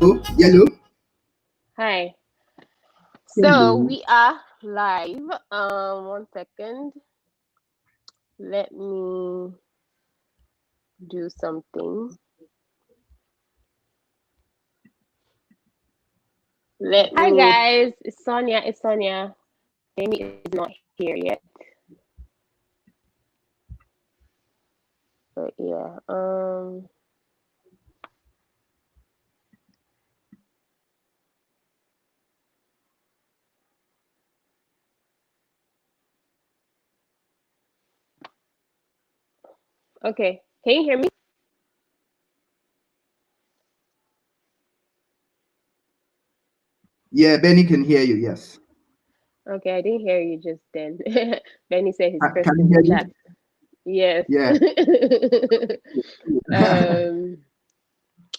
Yellow. Hi. So Hello. we are live. 1 second. Let me do something. Hi guys, it's Sonia. It's Sonia. Amy is not here yet. But yeah. Okay. Can you hear me? Yeah, Benny can hear you. Yes. Okay, I didn't hear you just then. Benny said he's first Can you in the hear chat. me? Yes. Yeah.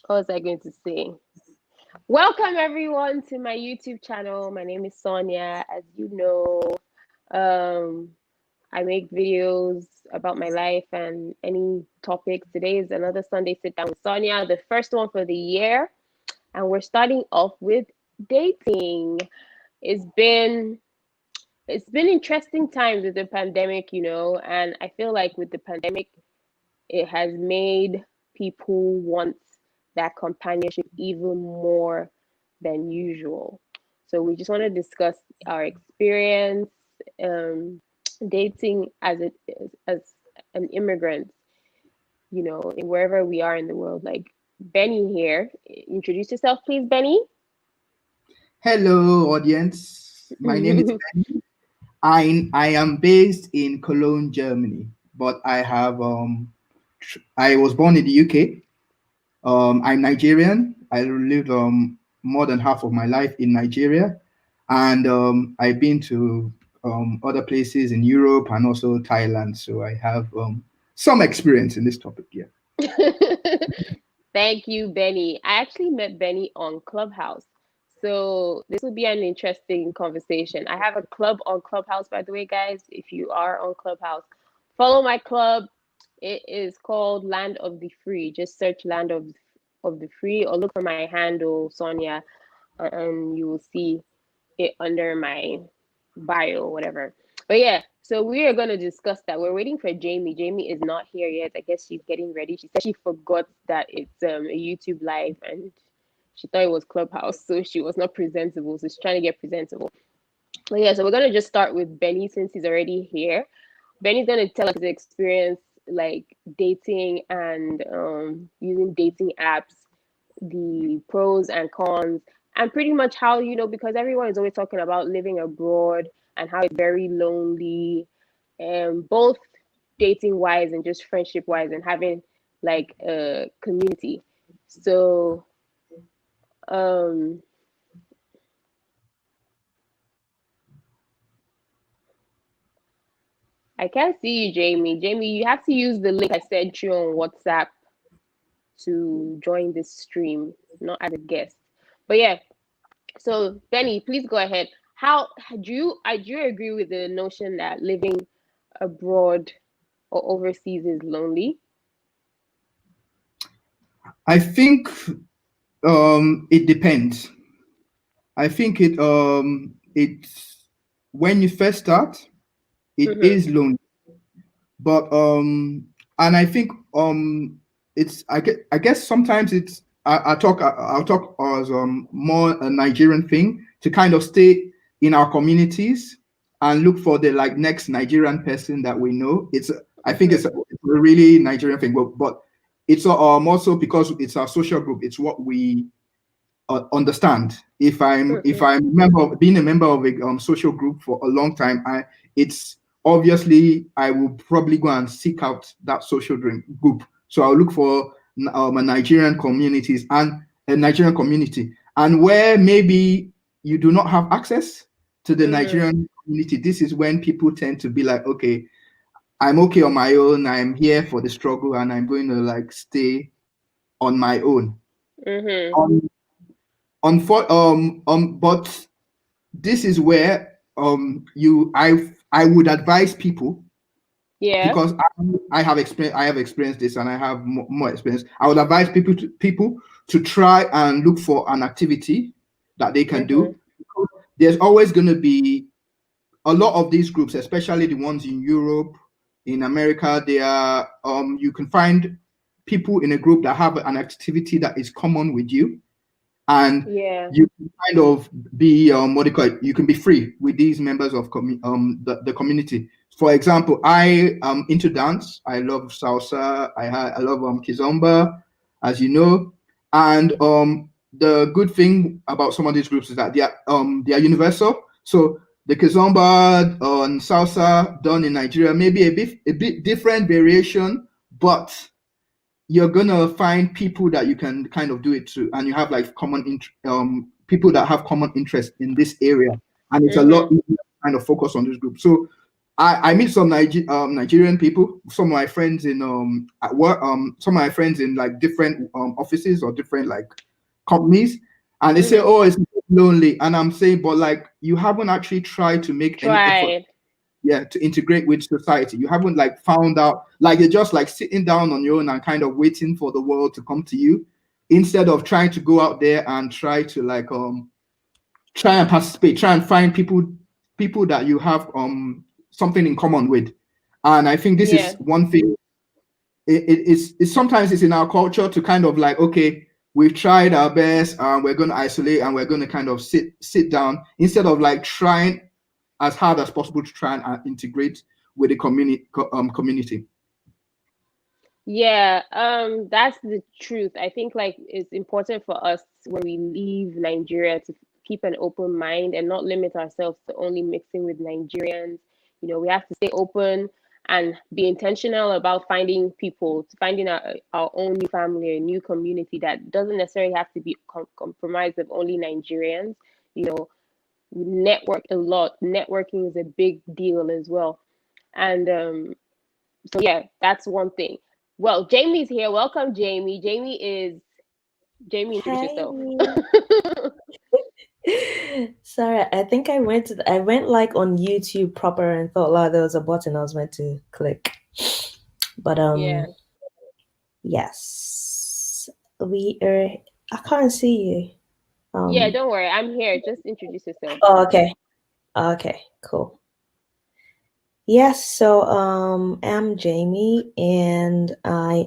What was I going to say? Welcome everyone to my YouTube channel. My name is Sonia. As you know, I make videos about my life and any topics. Today is another Sunday sit down with Sonia, the first one for the year, and we're starting off with dating. It's been it's been interesting times with the pandemic, and I feel like with the pandemic, it has made people want that companionship even more than usual. So we just want to discuss our experience dating as an immigrant, in wherever we are in the world. Like Benny here. Introduce yourself, please, Benny. Hello, audience. My name is Benny. I am based in Cologne, Germany, but I was born in the UK. I'm Nigerian. I lived more than half of my life in Nigeria, and I've been to other places in Europe and also Thailand. So I have some experience in this topic. Yeah. Thank you, Benny. I actually met Benny on Clubhouse. So this will be an interesting conversation. I have a club on Clubhouse, by the way, guys. If you are on Clubhouse, follow my club. It is called Land of the Free. Just search Land of the Free or look for my handle, Sonia, and you will see it under my bio, whatever. But yeah, so we are going to discuss that. We're waiting for Jamie. Jamie is not here yet. I guess she's getting ready. She said she forgot that it's a YouTube live and she thought it was Clubhouse, so she was not presentable. So she's trying to get presentable. But yeah, so we're going to just start with Benny since he's already here. Benny's going to tell us his experience like dating and using dating apps, the pros and cons, and pretty much how, because everyone is always talking about living abroad and how it's very lonely, both dating wise and just friendship wise, and having like a community. So, um, I can't see you, Jamie. Jamie, you have to use the link I sent you on WhatsApp to join this stream, not as a guest. But yeah, so Benny, please go ahead. How do you agree with the notion that living abroad or overseas is lonely? I think it depends. I think it's when you first start, it Mm-hmm. is lonely. But and I think it's I guess sometimes it's I'll talk as more a Nigerian thing to kind of stay in our communities and look for the like next Nigerian person that we know. I think Mm-hmm. it's a really Nigerian thing, but it's also because it's our social group. It's what we understand. If Mm-hmm. I'm member of being a member of a social group for a long time, it's obviously I will probably go and seek out that group. So I'll look for a Nigerian communities and a Nigerian community, and where maybe you do not have access to the Mm-hmm. Nigerian community. This is when people tend to be like, okay, I'm okay on my own. I'm here for the struggle, and I'm going to like stay on my own. Mm-hmm. Um, but this is where I would advise people Yeah. because I have experienced this, and I have more experience. I would advise people to try and look for an activity that they can Mm-hmm. do. There's always going to be a lot of these groups, especially the ones in Europe, in America. They are you can find people in a group that have an activity that is common with you, and Yeah. you can kind of be what do you call it? You can be free with these members of the community. For example, I am into dance. I love salsa. I love kizomba, as you know, and the good thing about some of these groups is that they are universal. So the kizomba and salsa done in Nigeria may be a bit different variation, but you're gonna find people that you can kind of do it to, and you have like people that have common interest in this area, and it's a lot Mm-hmm. easier to kind of focus on this group. So I meet some Nigerian people, some of my friends in at work, some of my friends in like different offices or different like companies, and they say, Mm-hmm. "Oh, it's lonely," and I'm saying, but like you haven't actually tried to make any effort, Tried. yeah, to integrate with society. You haven't like found out, like you're just like sitting down on your own and kind of waiting for the world to come to you, instead of trying to go out there and try to like try and participate, try and find people that you have something in common with. And I think this Yeah. is one thing. It's sometimes it's in our culture to kind of like, okay, we've tried our best and we're going to isolate and we're going to kind of sit down, instead of like trying as hard as possible to try and integrate with the community. Yeah, that's the truth. I think like it's important for us when we leave Nigeria to keep an open mind and not limit ourselves to only mixing with Nigerians. We have to stay open and be intentional about finding people, finding our own new family, a new community that doesn't necessarily have to be compromised of only Nigerians. You know, we network a lot. Networking is a big deal as well. And so yeah, that's one thing. Well, Jamie's here. Welcome, Jamie. Jamie, introduce Hey. yourself. Sorry, I think I went like on YouTube proper and thought like there was a button I was meant to click. But Yeah. yes. We are I can't see you. Yeah, don't worry. I'm here. Just introduce yourself. Oh, okay. Okay, cool. Yes, so I'm Jamie and I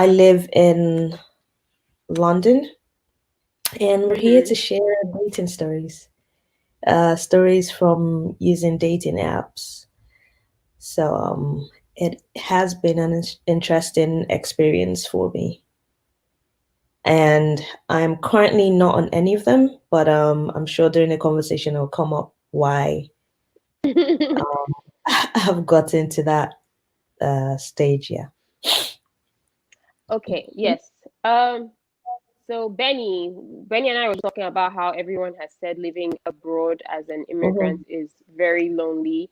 live in London and we're here Mm-hmm. to share dating stories. Stories from using dating apps. So it has been an interesting experience for me. And I'm currently not on any of them, but I'm sure during the conversation it'll come up why um, I've gotten to that stage. Yeah. Okay, yes. So Benny and I were talking about how everyone has said living abroad as an immigrant Mhm, is very lonely.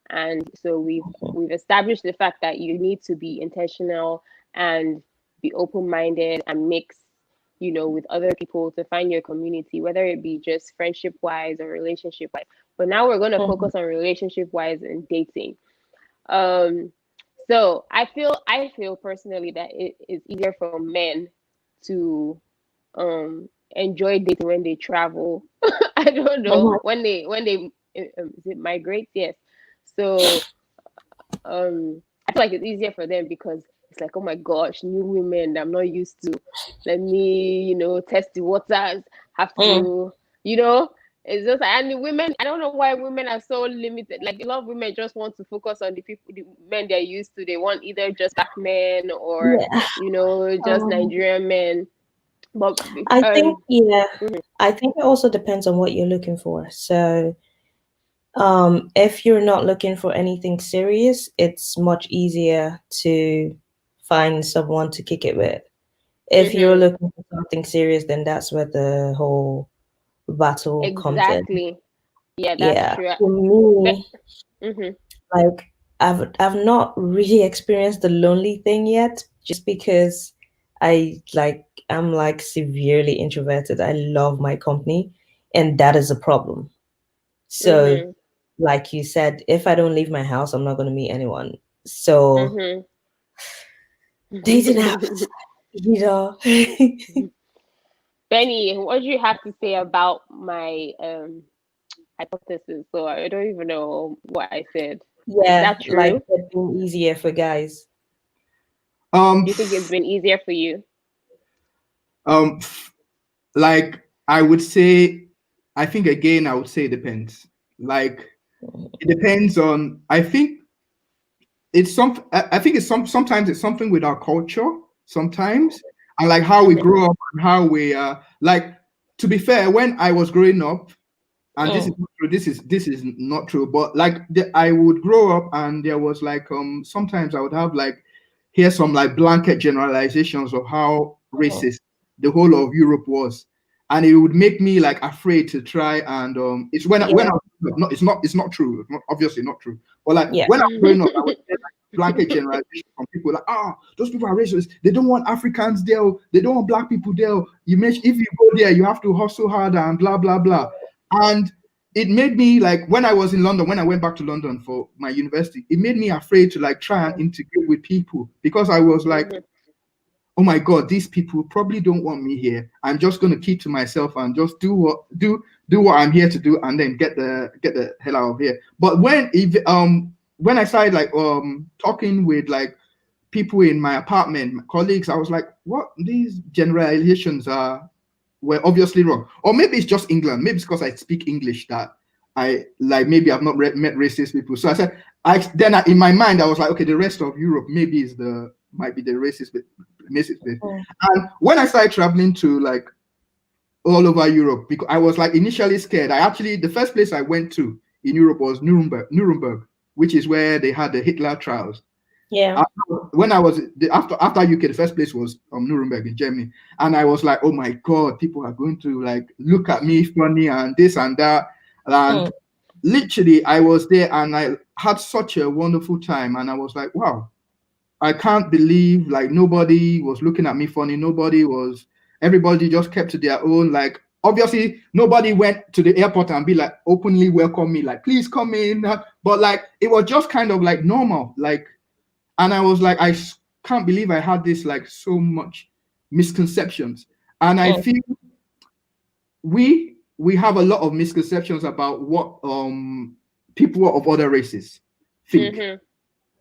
And so we've mhm, we've established the fact that you need to be intentional and be open-minded and mix, with other people to find your community, whether it be just friendship wise or relationship wise. But now we're gonna mhm, focus on relationship wise and dating. Um, so I feel personally that it is easier for men to enjoy dating when they travel. I don't know mhm, when they is it migrate? Yes. So I feel like it's easier for them because it's like, oh my gosh, new women that I'm not used to. Let me, test the waters. Have mhm. to, it's just and the women. I don't know why women are so limited. Like a lot of women just want to focus on the men they're used to. They want either just black men or Yeah. just Um, Nigerian men. But I think yeah. mhm, I think it also depends on what you're looking for. So if you're not looking for anything serious, it's much easier to find someone to kick it with. If you're mhm, looking for something serious, then that's where the whole battle comes in. exactly. Yeah, that's Yeah, true. for But, me, mhm, like I've not really experienced the lonely thing yet, just because I'm like severely introverted. I love my company, and that is a problem. So mhm, like you said, if I don't leave my house, I'm not going to meet anyone. So dating apps, you know. Benny, what do you have to say about my hypothesis? So I don't even know what I said. Is Yeah, that like true? it's been easier for guys. Do you think it's been easier for you? Like I would say, I think again, I would say it depends. Like it depends on. I think it's some. I think it's sometimes it's something with our culture. Sometimes and like how we grow up and how we like. To be fair, when I was growing up, and this is not true, this is not true, but like I would grow up and there was like sometimes I would have like hear some like blanket generalizations of how racist the whole of Europe was, and it would make me like afraid to try and it's when I not it's not true, it's not, obviously not true, but like Yeah. when I was growing up I would hear like blanket generalization from people like those people are racist, they don't want Africans there, they don't want black people there, you mention if you go there you have to hustle harder and blah blah blah. And it made me like when I was in London, when I went back to London for my university, it made me afraid to like try and integrate with people because I was like, oh my God, these people probably don't want me here. I'm just gonna keep to myself and just do what I'm here to do and then get the hell out of here. But when I started like talking with like people in my apartment, my colleagues, I was like, what these generalizations were obviously wrong. Or maybe it's just England. Maybe it's because I speak English that I like maybe I've not met racist people. So I said in my mind I was like, okay, the rest of Europe maybe might be the racist bit. And when I started traveling to like all over Europe, because I was like initially scared. The first place I went to in Europe was Nuremberg, which is where they had the Hitler trials. Yeah. When I was after UK, the first place was Nuremberg in Germany, and I was like, oh my God, people are going to like look at me funny and this and that, and literally I was there and I had such a wonderful time, and I was like, wow, I can't believe like nobody was looking at me funny, everybody just kept to their own. Like obviously nobody went to the airport and be like openly welcome me, like please come in, but like it was just kind of like normal, like. And I was like, I can't believe I had this like so much misconceptions. And I feel we have a lot of misconceptions about what people of other races think.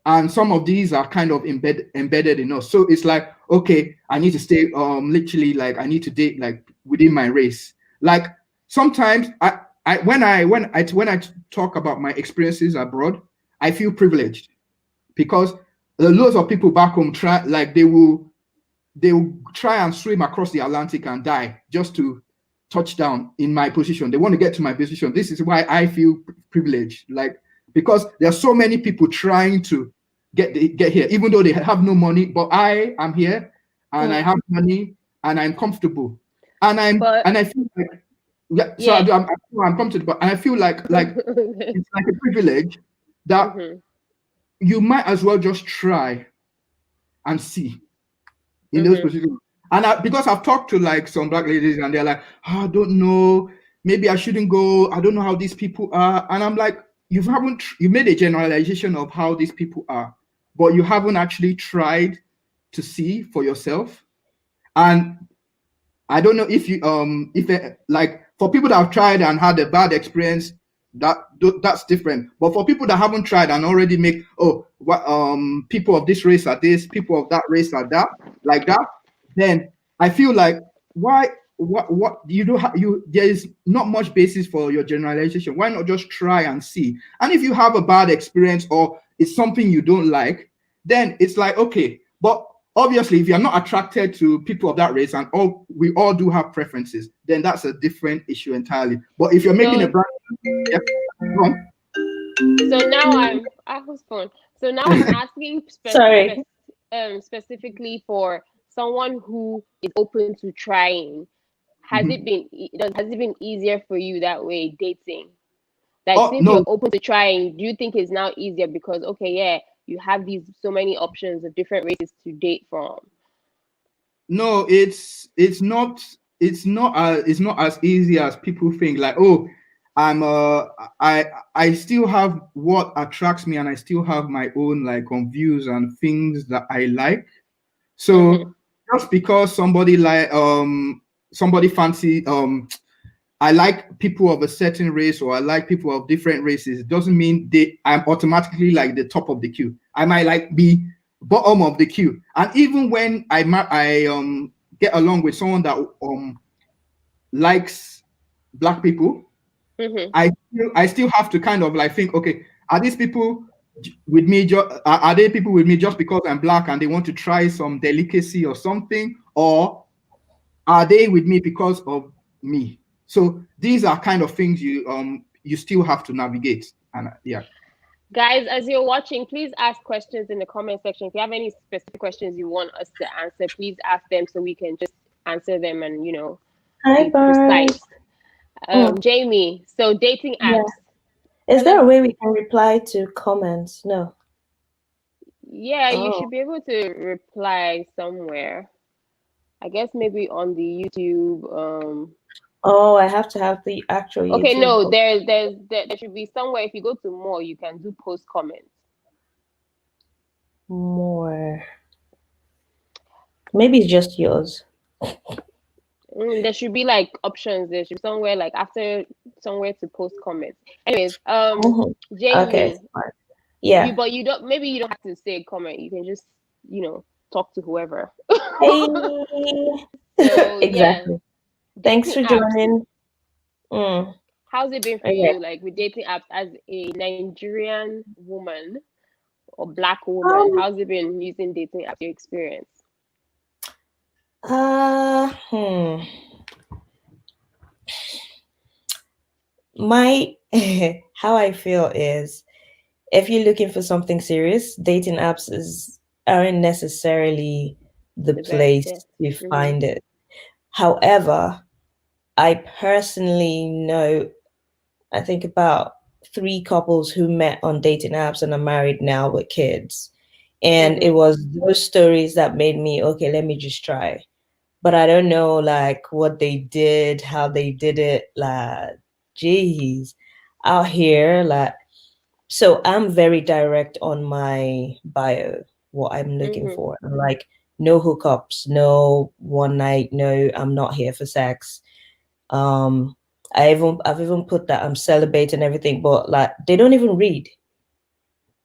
And some of these are kind of embedded in us. So it's like, okay, I need to stay literally like I need to date like within my race. Like sometimes when I talk about my experiences abroad, I feel privileged because loads of people back home they will try and swim across the Atlantic and die just to touch down in my position. They want to get to my position. This is why I feel privileged, like because there are so many people trying to get here, even though they have no money. But I am here, and I have money, and I'm comfortable, and I feel like I'm comfortable, and I feel like it's like a privilege that. You might as well just try and see in those positions. And because I've talked to like some black ladies and they're like, I don't know, maybe I shouldn't go. I don't know how these people are. And I'm like, you made a generalization of how these people are, but you haven't actually tried to see for yourself. And I don't know if like for people that have tried and had a bad experience, that's different. But for people that haven't tried and already make people of this race are this, people of that race are that, like that, then I feel like what you do there is not much basis for your generalization. Why not just try and see? And if you have a bad experience or it's something you don't like, then it's like okay, but obviously, if you're not attracted to people of that race, and we all do have preferences, then that's a different issue entirely. But if you're making a brand, go on. So now So now I'm asking specifically for someone who is open to trying. Has it been easier for you that way dating? Like since you're open to trying, do you think it's now easier because you have so many options of different races to date from? No, it's not as easy as people think. Like, oh, I'm I still have what attracts me, and I still have my own like views and things that I like. So just because somebody fancy I like people of a certain race, or I like people of different races, doesn't mean I'm automatically like the top of the queue. I might like be bottom of the queue. And even when I get along with someone that likes black people, I still have to kind of like think, okay, are these people with me? Are they people with me just because I'm black and they want to try some delicacy or something, or are they with me because of me? So these are kind of things you still have to navigate. And yeah. Guys, as you're watching, please ask questions in the comment section. If you have any specific questions you want us to answer, please ask them so we can just answer them and Hi, be Barb. precise. Jamie, so dating apps. Yeah. Is there a way we can reply to comments? No. Yeah, you should be able to reply somewhere. I guess maybe on the YouTube. Oh, I have to have the actual YouTube. Okay, no, there should be somewhere. If you go to more, you can do post comments. More. Maybe it's just yours. There should be like options. There should be somewhere like after somewhere to post comments. Anyways, Jamie. Okay. Yeah. But you don't. Maybe you don't have to say a comment. You can just talk to whoever. Hey. So Exactly. Yeah. Thanks for joining. How's it been for you, like with dating apps as a Nigerian woman or black woman? How's it been using dating apps? Your experience? My how I feel is, if you're looking for something serious, dating apps aren't necessarily the place to find it. However, I personally know, I think about 3 couples who met on dating apps and are married now with kids. And it was those stories that made me, okay, let me just try. But I don't know like what they did, how they did it, like, geez, out here, like, so I'm very direct on my bio, what I'm looking for. I'm like, no hookups, no one night, no, I'm not here for sex. I've even put that I'm celibate and everything, but like they don't even read.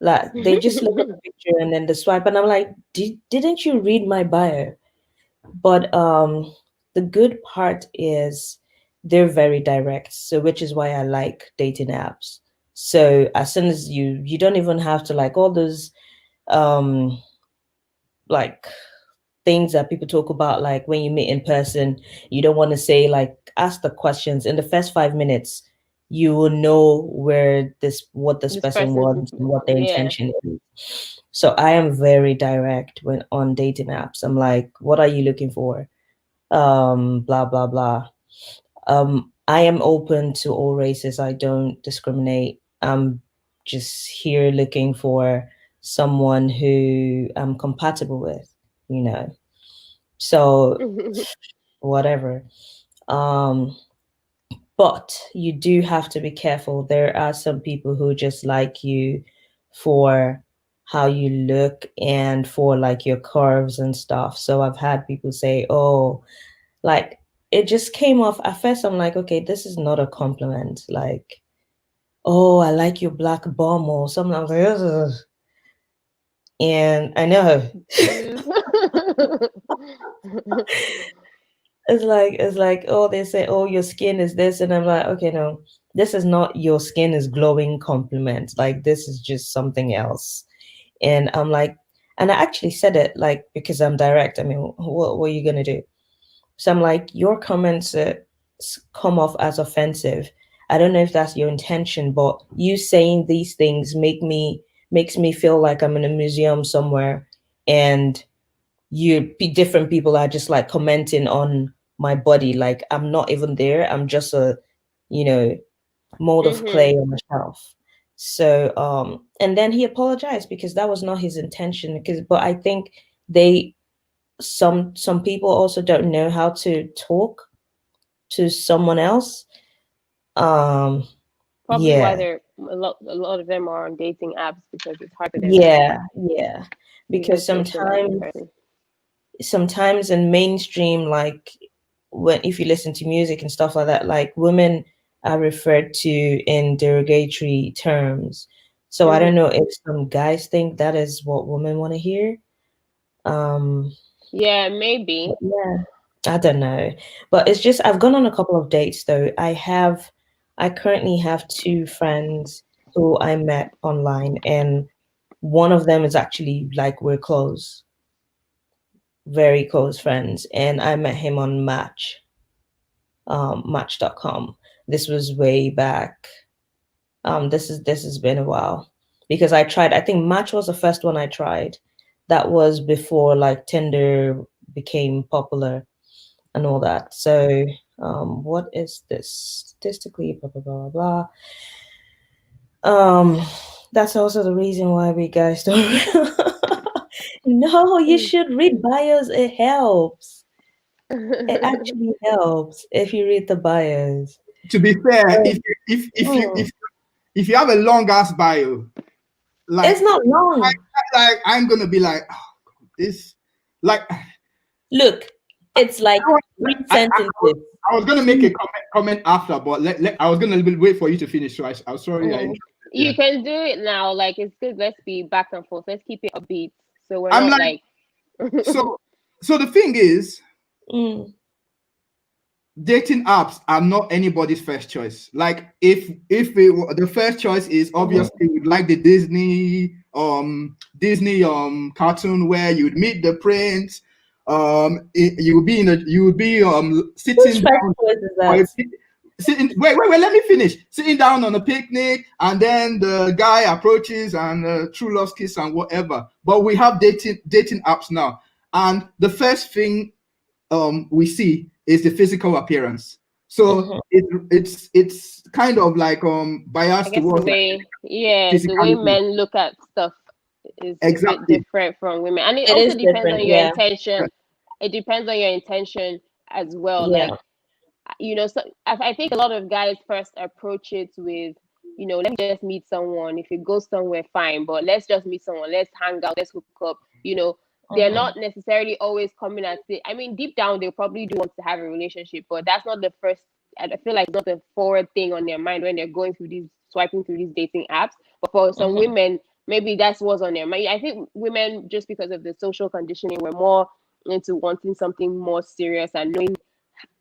Like they just look at the picture and then the swipe, and I'm like, didn't you read my bio? But the good part is they're very direct, so which is why I like dating apps. So as soon as you don't even have to like all those like things that people talk about, like when you meet in person, you don't want to say like ask the questions in the first 5 minutes. You will know what this person wants and what their intention is. So I am very direct when on dating apps. I'm like, what are you looking for? Blah blah blah. I am open to all races. I don't discriminate. I'm just here looking for someone who I'm compatible with, so whatever. But you do have to be careful. There are some people who just like you for how you look and for like your curves and stuff. So I've had people say, oh, like it just came off at first. I'm like, okay, this is not a compliment. Like, oh, I like your black bum or something. I was like, ugh. And I know it's like, oh, they say, oh, your skin is this, and I'm like, okay, no, this is not your skin is glowing compliment. Like this is just something else. And I'm like, and I actually said it like because I'm direct. I mean, what are you gonna do? So I'm like, your comments come off as offensive. I don't know if that's your intention, but you saying these things makes me feel like I'm in a museum somewhere, and different people are just like commenting on my body, like I'm not even there. I'm just a, mold of clay on the shelf. So and then he apologized because that was not his intention. But I think some people also don't know how to talk to someone else. Probably why Yeah, they're a lot of them are on dating apps because it's hard for them to yeah. even Because socialize in person. sometimes in mainstream, like when if you listen to music and stuff like that, like women are referred to in derogatory terms. So I don't know if some guys think that is what women want to hear. Um, Yeah, maybe. yeah, I don't know. But it's just I've gone on a couple of dates though. I currently have two friends who I met online, and one of them is actually like we're close, very close friends, and I met him on Match.com. This was way back. This has been a while because I think Match was the first one I tried. That was before like Tinder became popular and all that. So what is this statistically? Blah blah blah blah. That's also the reason why we guys don't. No, you should read bios. It helps. It actually helps if you read the bios. To be fair, Oh, if you have a long ass bio, like it's not long. I'm gonna be like, oh, this, like Look, it's like I, three I, sentences. I was gonna make a comment after, but I was gonna wait for you to finish. So I was sorry. I interrupted. You Yeah. can do it now. Like it's good. Let's be back and forth. Let's keep it upbeat. So we're I'm not like, like so the thing is, Mm, dating apps are not anybody's first choice. Like the first choice is obviously we'd like the Disney cartoon where you'd meet the prince, you would be whose sitting first down choice is for that? sitting wait, let me finish. Sitting down on a picnic, and then the guy approaches and true love's kiss and whatever. But we have dating apps now, and the first thing we see is the physical appearance. So Mhm. it's kind of like I biased guess the towards like way the way physicality. men look at stuff is a bit Exactly. different from women. And it It also is depends different. on your Yeah, intention. It depends on your intention as well. yeah. Like so I think a lot of guys first approach it with, let me just meet someone. If it goes somewhere, fine, but let's just meet someone. Let's hang out. Let's hook up. They're Mhm. not necessarily always coming at it. I mean, deep down, they probably do want to have a relationship, but that's not the first. I feel like it's not the forward thing on their mind when they're going through swiping through these dating apps. But for some Mhm. women, maybe that's what's on their mind. I think women, just because of the social conditioning, we're more into wanting something more serious and knowing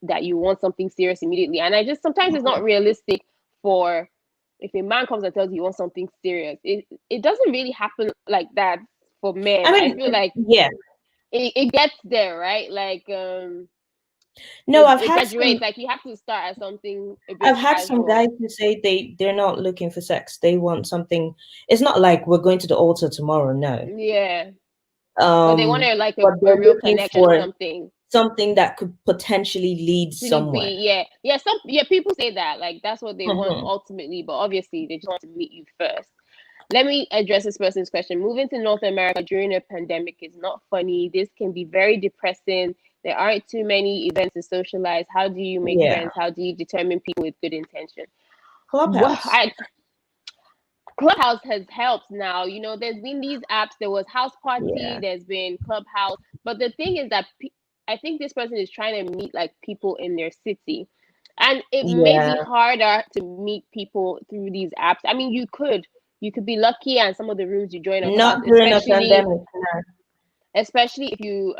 that you want something serious immediately. And I just sometimes it's not realistic for if a man comes and tells you he wants something serious. It doesn't really happen like that for I men. I mean, feel like yeah. it gets there, right? Like No, it graduates. Like you have to start as something a bit I've had some casual. guys who say they're not looking for sex. They want something. It's not like we're going to the altar tomorrow. No. Yeah. But they want like But a they're real looking connection, for something. something that could potentially lead somewhere. Absolutely, yeah. People say that, like that's what they want Mhm. ultimately, but obviously they just want to meet you first. Let me address this person's question. Moving to North America during a pandemic is not funny. This can be very depressing. There aren't too many events to socialize. How do you make Yeah. friends? How do you determine people with good intention? Well, Clubhouse. Clubhouse has helped now. There's been these apps. There was House Party. Yeah. There's been Clubhouse. But the thing is that I think this person is trying to meet like people in their city. And it may Yeah. be harder to meet people through these apps. I mean, you could be lucky, and some of the rooms you join on Clubhouse, Not during a pandemic. No. especially if you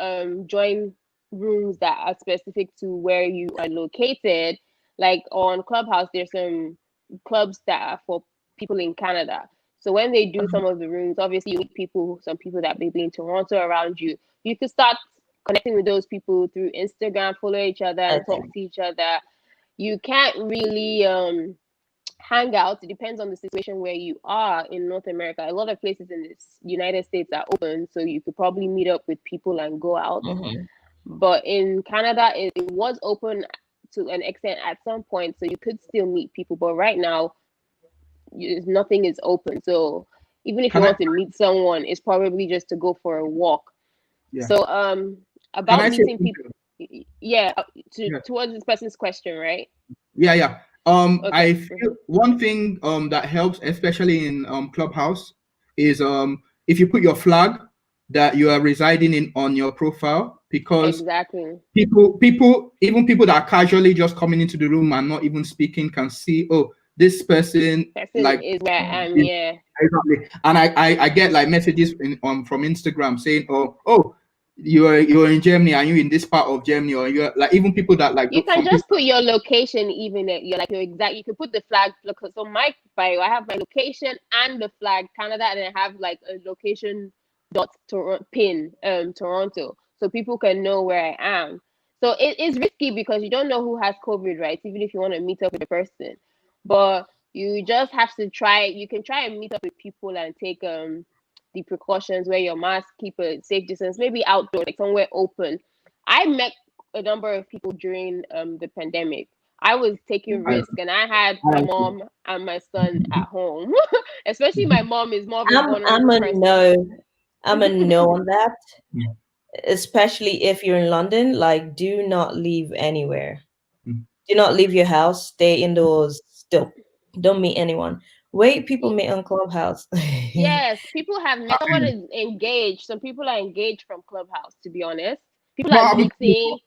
join rooms that are specific to where you are located. Like on Clubhouse, there's some clubs that are for people in Canada. So when they do some of the rooms, obviously you meet some people that may be in Toronto around you. You could start connecting with those people through Instagram, follow each other, and talk Okay. to each other. You can't really hang out. It depends on the situation where you are in North America. A lot of places in the United States are open, so you could probably meet up with people and go out. Mhm. But in Canada, it was open to an extent at some point, so you could still meet people. But right now, nothing is open. So even if you Can I? want to meet someone, it's probably just to go for a walk. Yeah. So Can about I say meeting people, something? yeah, Yeah. towards this person's question, right? Yeah. Okay. I feel one thing that helps, especially in Clubhouse, is if you put your flag that you are residing in on your profile, because Exactly. even people that are casually just coming into the room and not even speaking can see, oh, this person Person like is where I am. is Yeah. exactly. And I get like messages from Instagram saying, oh, you're in Germany, are you in this part of Germany, or you're like, even people that like You can some people. just put your location, even you're like your exact. You can put the flag. Look, so my bio, I have my location and the flag Canada, and I have like a location dot pin Toronto, so people can know where I am. So it is risky because you don't know who has COVID, right? Even if you want to meet up with a person, but you just have to try. You can try and meet up with people and take the precautions, wear your mask, keep a safe distance, maybe outdoor, like somewhere open. I met a number of people during the pandemic. I was taking risk, and I had my mom and my son at home. Especially my mom is more of a I'm vulnerable a person. no. I'm a no on that. Especially if you're in London, like do not leave anywhere. Do not leave your house. Stay indoors. Don't meet anyone. Wait, people meet on Clubhouse. Yes, people have met. Someone is engaged. Some people are engaged from Clubhouse, to be honest. People What are happened? meeting.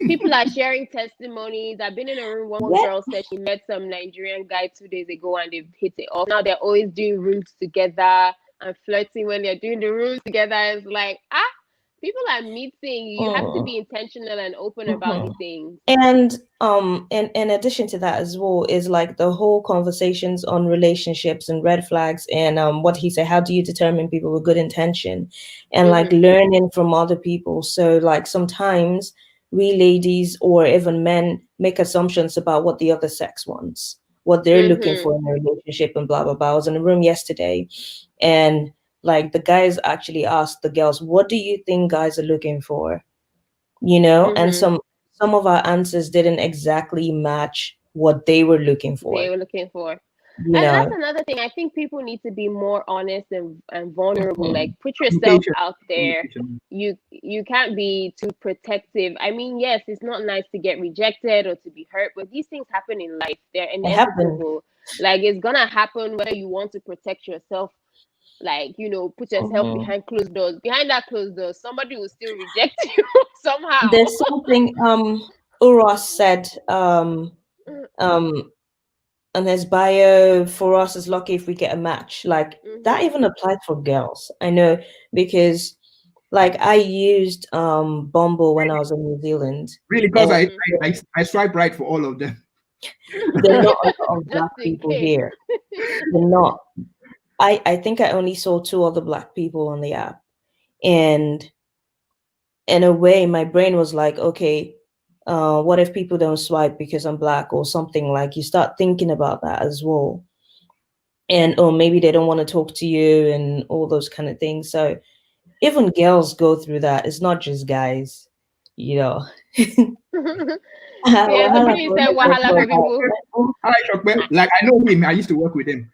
People are sharing testimonies. I've been in a room. One Yeah. girl said she met some Nigerian guy 2 days ago and they've hit it off. Now they're always doing rooms together and flirting when they're doing the rooms together. It's like, people are meeting. You have to be intentional and open about these things. And in addition to that as well is like the whole conversations on relationships and red flags and what he said, how do you determine people with good intention and like learning from other people. So like sometimes we ladies or even men make assumptions about what the other sex wants, what they're looking for in a relationship and blah blah blah. I was in a room yesterday and like the guys actually asked the girls, what do you think guys are looking for? And some of our answers didn't exactly match what they were looking for. They were looking for. You And know, that's another thing. I think people need to be more honest and vulnerable. Like put yourself Communication. out there. You can't be too protective. I mean, yes, it's not nice to get rejected or to be hurt, but these things happen in life. They're it happened. inevitable. Like it's gonna happen whether you want to protect yourself, like put yourself behind closed doors. Behind that closed door, somebody will still reject you somehow. There's something Uros said on his bio, for us is lucky if we get a match. Like that even applied for girls. I know because like I used Bumble when I was in New Zealand. Really, because I swipe right for all of them. There are not a lot of Just black in people case. here. They're not. I think I only saw 2 other black people on the app. And in a way, my brain was like, okay, what if people don't swipe because I'm black or something? Like you start thinking about that as well. And or maybe they don't want to talk to you and all those kind of things. So even girls go through that. It's not just guys, you know. Yeah, somebody said wahala for people. Like I know him. I used to work with him.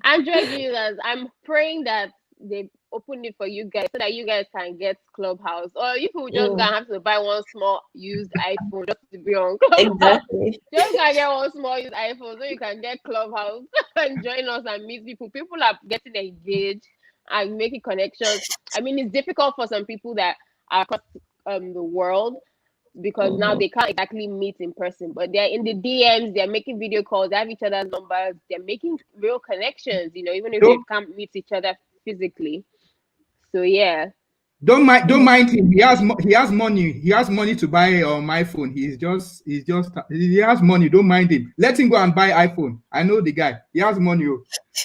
Android users, I'm praying that they open it for you guys so that you guys can get Clubhouse. Or you people just gonna have to buy one small used iPhone just to be on Clubhouse. Exactly. Just gonna get one small used iPhone so you can get Clubhouse and join us and meet people. People are getting engaged and making connections. I mean, it's difficult for some people that are across the world because now they can't exactly meet in person, but they're in the DMs, they're making video calls, they have each other's numbers, they're making real connections, even if they can't meet each other physically. So yeah. Don't mind him. He has money. He has money to buy my phone. He has money. Don't mind him. Let him go and buy iPhone. I know the guy. He has money.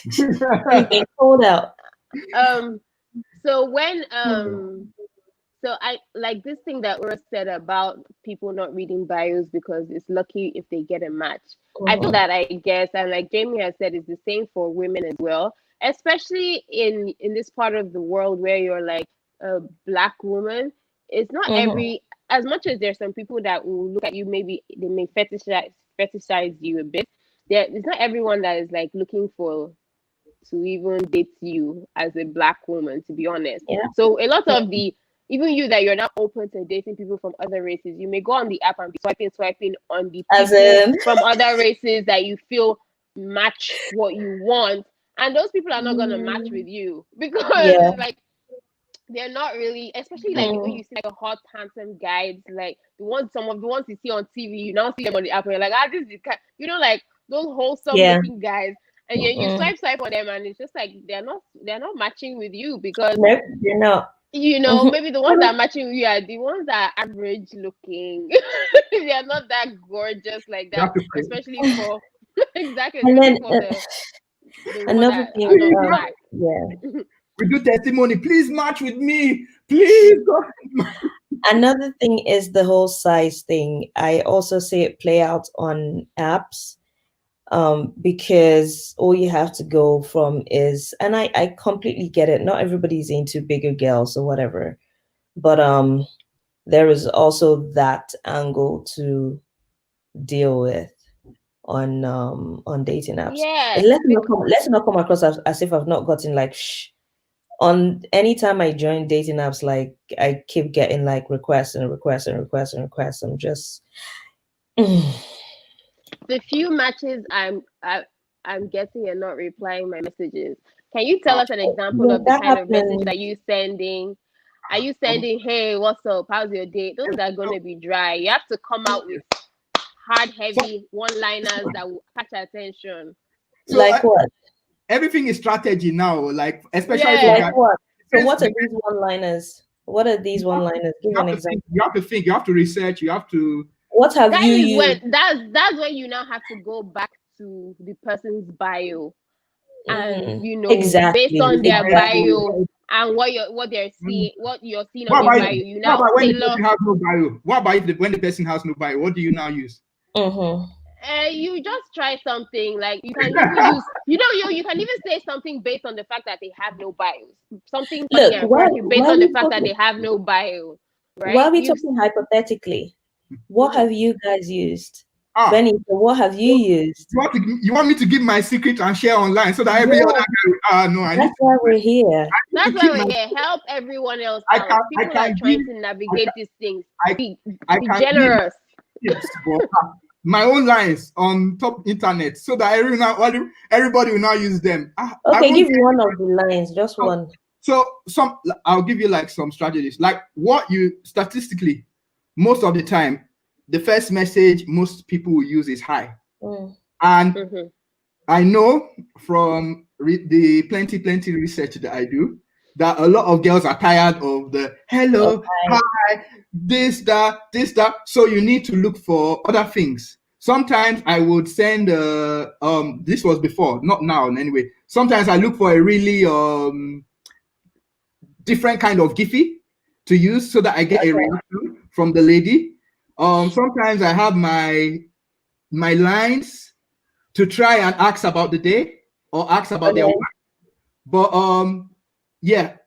He's being called out. So when so I like this thing that Ura said about people not reading bios because it's lucky if they get a match. I feel that, I guess, and like Jamie has said, it's the same for women as well, especially in this part of the world where you're like a black woman. It's not every, as much as there's some people that will look at you, maybe they may fetishize you a bit. It's not everyone that is like looking for to even date you as a black woman, to be honest. Yeah. So a lot of the even you that you're not open to dating people from other races, you may go on the app and be swiping on the As people in, from other races that you feel match what you want, and those people are not gonna match with you because yeah. like they're not really, especially like when you see like a hot, handsome guy, it's like some of the ones you see on TV, you now see them on the app, and you're like, this is like those wholesome Yeah. looking guys, and you swipe on them, and it's just like they're not matching with you because Nope, you're not. maybe the ones that are matching with you are the ones that are average looking. They are not that gorgeous like that, especially for exactly, And especially then for the ones another that thing, are not black. yeah. We do testimony. Please match with me. Please. Another thing is the whole size thing. I also see it play out on apps, because all you have to go from is, and I completely get it. Not everybody's into bigger girls or whatever, but there is also that angle to deal with on dating apps. Yes, And let's not come across as if I've not gotten like on anytime I join dating apps, like I keep getting like requests and requests and requests and requests. I'm just the few matches I'm getting and not replying my messages. Can you tell us an example of the that kind of message happens. that you sending? Are you sending, hey, what's up? How's your day? Those are going to be dry. You have to come out with hard, heavy one-liners that will catch attention. So, Like what? Everything is strategy now, like especially Yeah. for Like guys. what? So what are these one-liners? What are these one-liners? Give an example. You have to think. You have to research. You have to. What have That you is used? when that's when you now have to go back to the person's bio and Exactly. based on their Exactly. bio and what they're seeing, what you're seeing What on their about bio, you what now about when the tailor. person has no bio? What about when the person has no bio? What do you now use? You just try something like you can even use, you can even say something based on the fact that they have no bios. Something funny and quirky based on the fact that they have no bio, right? Why are we talking hypothetically? What have you guys used? Benny, what have you used? You want me to give my secret and share online so that every other guy? No, that's why we're here. That's why we're here. Help everyone else out. People are trying to navigate these things. Be generous. Yes, but my own lines on top internet so that everybody will now use them. Okay, give me one of the lines, just one. So I'll give you like some strategies. Like what you statistically, most of the time, the first message most people will use is hi. And I know from the plenty research that I do that a lot of girls are tired of the hello, hi, this, that. So you need to look for other things. Sometimes I would send this was before, not now anyway. Sometimes I look for a really different kind of Giphy to use so that I get a reaction from the lady. Sometimes I have my lines to try and ask about the day or ask about their work. But yeah,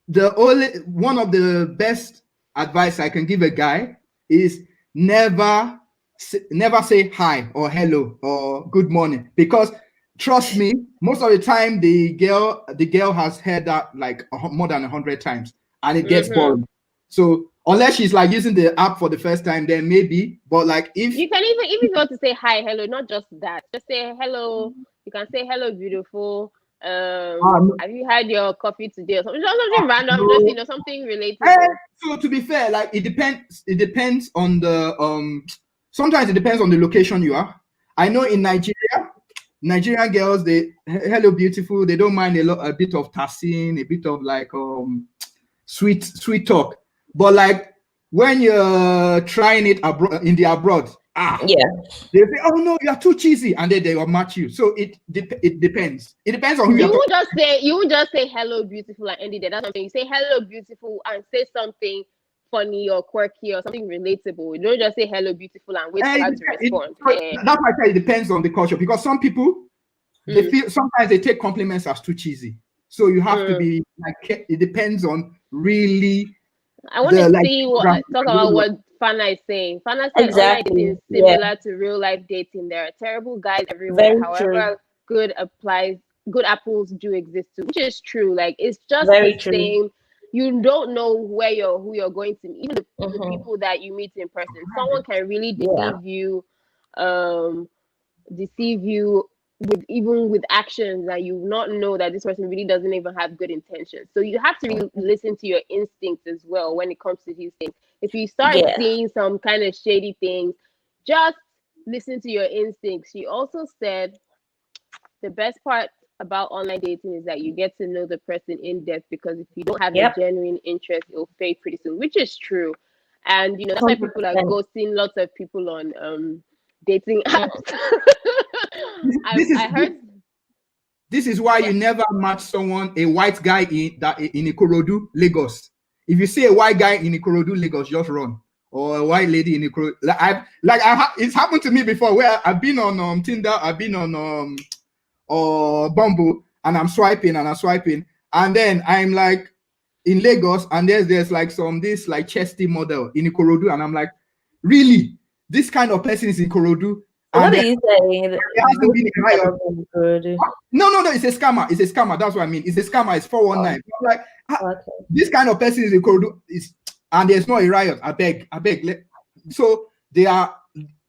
one of the best advice I can give a guy is never say hi or hello or good morning, because trust me, most of the time the girl has heard that like more than 100 times and it gets boring. So unless she's like using the app for the first time, then maybe. But like if you can even if you want to say hi, hello, not just that, just say hello. You can say hello, beautiful. Have you had your coffee today or something random, just something related. So to be fair, like it depends on the sometimes it depends on the location you are. I know in Nigerian girls, they hello beautiful, they don't mind a bit of tassin, a bit of like sweet talk. But like when you're trying it abroad, they say, oh no, you are too cheesy, and then they will match you. So it depends. It depends on who you would just say hello beautiful and end it there. That's something you say hello beautiful and say something funny or quirky or something relatable. You don't just say hello beautiful and wait for her to respond. That's why I say it depends on the culture, because some people they feel sometimes they take compliments as too cheesy. So you have to be like, it depends on really. I want to talk about what Fana is saying. Fana said online dating is similar to real life dating. There are terrible guys everywhere. However, good apples do exist too, which is true. Like it's just the same. you don't know who you're going to meet. Even the people that you meet in person, someone can really deceive you with actions that you not know that this person really doesn't even have good intentions. So you have to really listen to your instincts as well when it comes to these things. If you start seeing some kind of shady things, just listen to your instincts. She also said the best part about online dating is that you get to know the person in depth, because if you don't have a genuine interest, it'll fade pretty soon, which is true. And that's why people are ghosting lots of people on dating apps. I heard this is why you never match someone, a white guy in Ikorodu, Lagos. If you see a white guy in Ikorodu, Lagos, just run. Or a white lady in Ikorodu. It's happened to me before, where I've been on Tinder, I've been on Bumble, and I'm swiping, and then I'm like in Lagos, and there's like this like chesty model in Ikorodu, and I'm like, really? This kind of person is in Ikorodu? What are you saying? No, it's a scammer. It's a scammer. That's what I mean. It's a scammer. It's 419. I'm like, this kind of person is in Ikorodu, and there's no a riot. I beg. So they are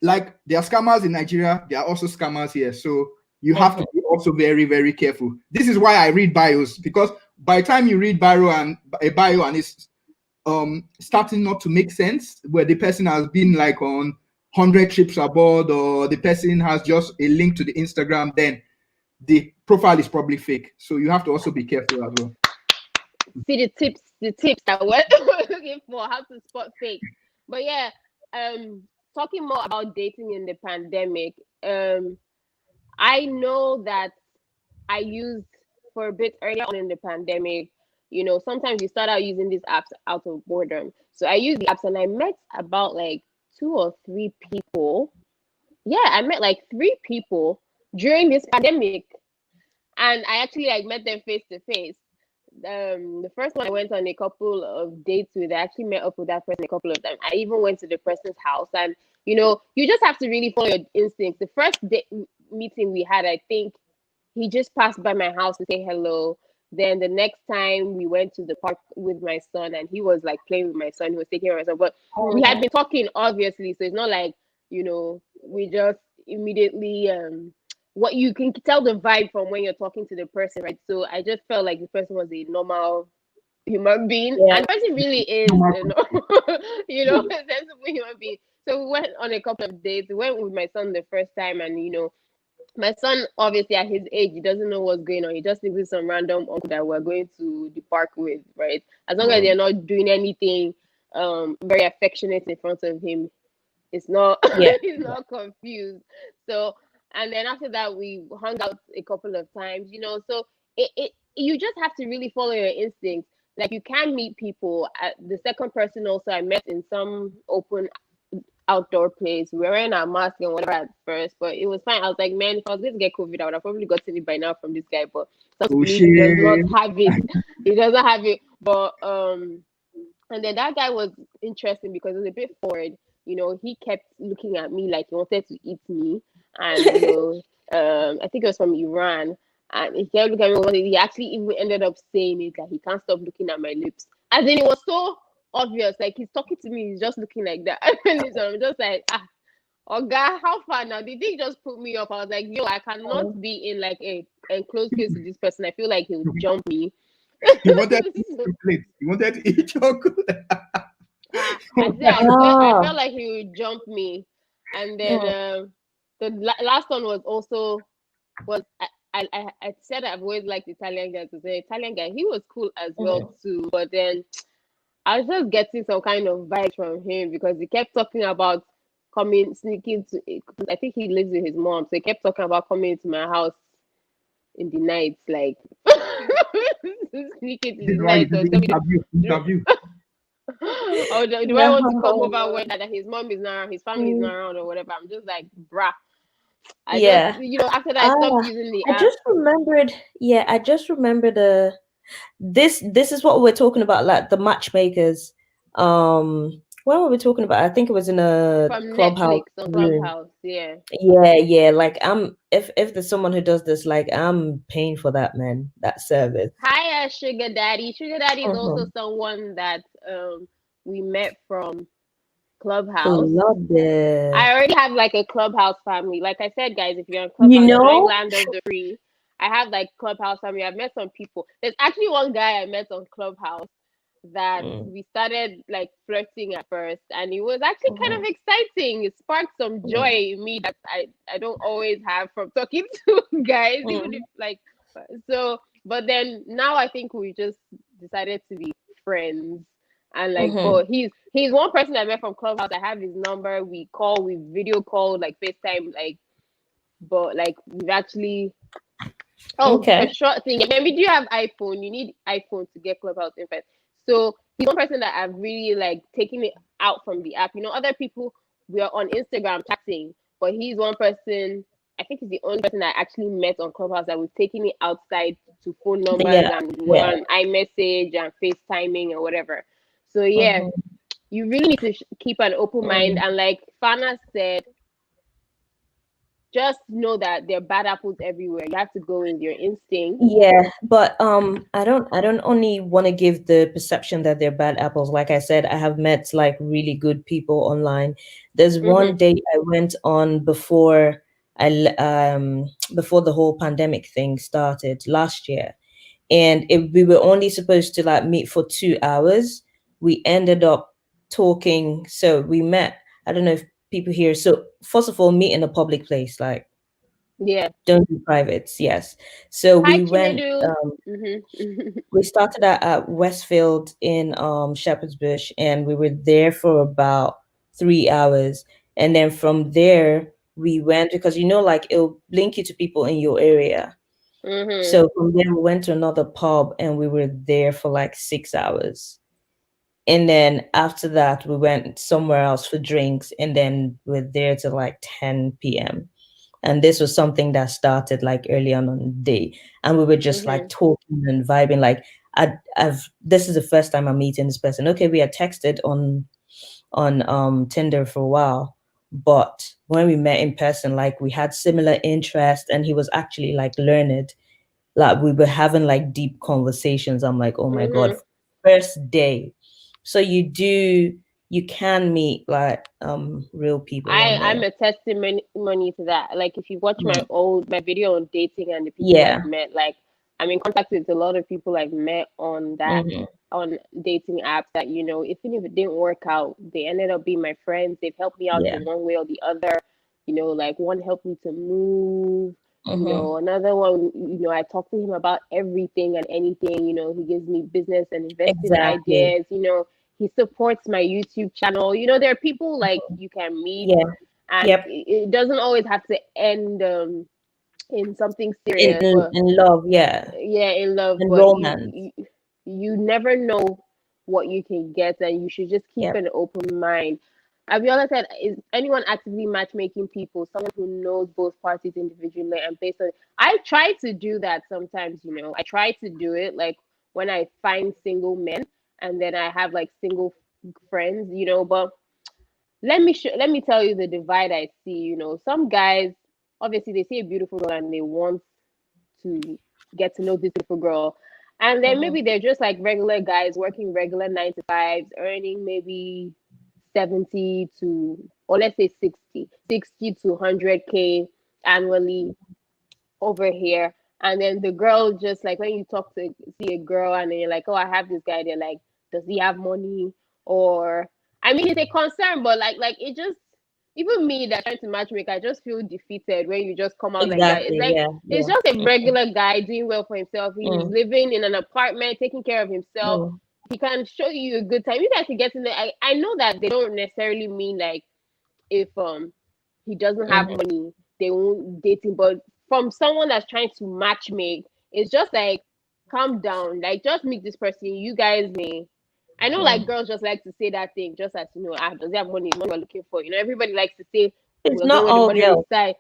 scammers in Nigeria. They are also scammers here. So you have to be also very, very careful. This is why I read bios, because by the time you read bio and it's starting not to make sense, where the person has been like on 100 trips abroad, or the person has just a link to the Instagram, then the profile is probably fake. So you have to also be careful as well. See the tips that we're looking for, how to spot fake. But yeah, talking more about dating in the pandemic, I know that I used for a bit earlier on in the pandemic, sometimes you start out using these apps out of boredom. So I used the apps, and I met about like 2 or 3 people. Yeah, I met like 3 people during this pandemic, and I actually met them face to face. The first one I went on a couple of dates with, I actually met up with that person a couple of times. I even went to the person's house, and you just have to really follow your instincts. The first meeting we had, I think he just passed by my house to say hello. Then the next time we went to the park with my son, and he was like playing with my son. He was taking care of my son, but we had been talking, obviously, so it's not like we just immediately what you can tell the vibe from when you're talking to the person, right? So I just felt like the person was a normal human being, and the person really is, a sensible human being. So we went on a couple of dates. We went with my son the first time, and my son, obviously at his age, he doesn't know what's going on. He just thinks it's some random uncle that we're going to the park with, right? As long as they're not doing anything very affectionate in front of him, it's not he's not confused. So, and then after that, we hung out a couple of times, so you just have to really follow your instincts. Like, you can meet people. The second person also I met in some open outdoor place. We were wearing our mask and whatever at first, but it was fine. I was like, man, if I was going to get COVID, I would have probably gotten it by now from this guy, but he does not have it. He doesn't have it. But and then that guy was interesting because it was a bit forward. He kept looking at me like he wanted to eat me, and I think it was from Iran, and he kept looking at me. He actually even ended up saying it, like he can't stop looking at my lips, as in it was so obvious, like he's talking to me, he's just looking like that. And so I'm just like, oh God, how far now? Did he just put me up? I was like, yo, I cannot be in like a enclosed place with this person. I feel like he'll jump me. He wanted to eat chocolate. He wanted to eat chocolate. I felt like he would jump me. And then the last one was also I said I've always liked Italian guys. So the Italian guy, he was cool as well too. But then I was just getting some kind of vibe from him because he kept talking about sneaking to. I think he lives with his mom, so he kept talking about coming into my house in the night, like sneaking to the night. Interview. Oh, do I want to come over when that his mom is not around, his family is not around, or whatever? I'm just like, bruh. After that, I stopped using the app. I just remembered this is what we're talking about, like the matchmakers. What what were we talking about? I think it was in a From Clubhouse Netflix on room. Clubhouse. Yeah. Yeah. Like if there's someone who does this, like I'm paying for that, man. That service. Hi, Sugar Daddy. Sugar Daddy is also Mhm. someone that we met from Clubhouse. Love I it. already have like a Clubhouse family. Like I said, guys, if you're on You Clubhouse, join know? Land of the Free. I have like Clubhouse family. I've met some people. There's actually one guy I met on Clubhouse that Mm, we started like flirting at first, and it was actually kind of mhm, exciting. It sparked some joy mm, in me that I don't always have from talking to guys, even if mm, like so. But then now I think we just decided to be friends, and like, mhm. but he's one person I met from Clubhouse. I have his number. We video call, like FaceTime, like, but like we've actually. Oh, a Okay. short thing. When we do have iPhone, you need iPhone to get Clubhouse invite. So he's one person that I've really like taken it out from the app. You know, other people we are on Instagram chatting, but he's one person. I think he's the only person I actually met on Clubhouse that we've taken it outside to phone numbers, Yeah. and we're Yeah. on iMessage and FaceTiming and whatever. So yeah, Mhm, you really need to keep an open mind. mm. And like Fana said, just know that there are bad apples everywhere. You have to go with your instinct. Yeah, but I don't only want to give the perception that they're bad apples. Like I said, I have met like really good people online. There's one Mm-hmm. day I went on before before the whole pandemic thing started last year, and we were only supposed to like meet for 2 hours. We ended up talking, so we met. I don't know if people here. So first of all, meet in a public place, like Yeah. don't do privates, yes. So Hi, we went. Chinedu. Mm-hmm. We started at Westfield in Shepherd's Bush, and we were there for about 3 hours. And then from there, we went because like it'll link you to people in your area. Mm-hmm. So from there, we went to another pub, and we were there for like 6 hours. And then after that, we went somewhere else for drinks, and then we're there till like 10 p.m. And this was something that started like early on the day, and we were just like Mm-hmm. talking and vibing. Like I've this is the first time I'm meeting this person. Okay, we had texted on Tinder for a while, but when we met in person, like we had similar interests, and he was actually like learned. Like we were having like deep conversations. I'm like, oh my god, Mm-hmm. first day. So you can meet like real people on I'm there. a testimony to that. Like if you watch Mm. my video on dating and the people I've Yeah. met, like I'm in contact with a lot of people I've met on that Hmm. on dating apps that, even if it didn't work out, they ended up being my friends. They've helped me out Yeah. in one way or the other. Like one helped me to move. Hmm. Another one, I talk to him about everything and anything. He gives me business and investing Exactly. ideas. He supports my YouTube channel. There are people like you can meet, Yeah. and Yep. it doesn't always have to end in something In, serious. in But in love, yeah. yeah, in love, In but romance. you never know what you can get, and you should just keep Yep. an open mind. Abiola said, "Is anyone actively matchmaking people? Someone who knows both parties individually and based on." I try to do that sometimes. I try to do it like when I find single men, and then I have like single friends. But let me tell you the divide I see. Some guys, obviously they see a beautiful girl and they want to get to know this beautiful girl. And then Hmm. maybe they're just like regular guys working regular 9 to 5s, earning maybe 70 to, or let's say 60 to 100K annually over here. And then the girl just like when you talk to see a girl and then you're like, oh, I have this guy. They're like, does he have money? Or I mean, it's a concern, but like it just even me that trying to matchmake, I just feel defeated when you just come out like that. It's Exactly. like Yeah. it's Yeah. just a regular guy doing well for himself. He's Mm, living in an apartment, taking care of himself. mm, He can show you a good time. You guys can get in there. I know that they don't necessarily mean like if he doesn't have mm, money, they won't date him. But from someone that's trying to match make, it's just like calm down, like just meet this person. You guys may. I know, like mm. girls just like to say that thing, just as does he have money? Money we're looking for. Everybody likes to say It's we're going not where the all money girls. resides.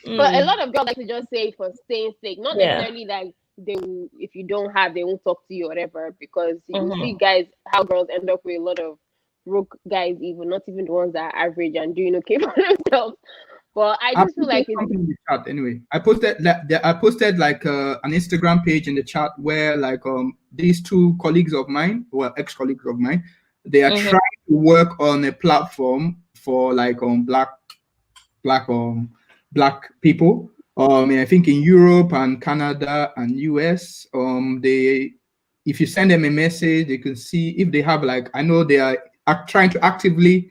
But a Mm, lot of girls like to just say it for saying sake, not yeah. necessarily like they will, if you don't have, they won't talk to you or whatever. Because you see Hmm. guys how girls end up with a lot of broke guys, even not even the ones that are average and doing okay for themselves. But I I just feel posted like it's something in the chat anyway. I posted like an Instagram page in the chat where like these two colleagues of mine, well ex-colleagues of mine, they are trying to work on a platform for like black people. I think in Europe and Canada and US, they if you send them a message, they can see if they have like I know they are trying to actively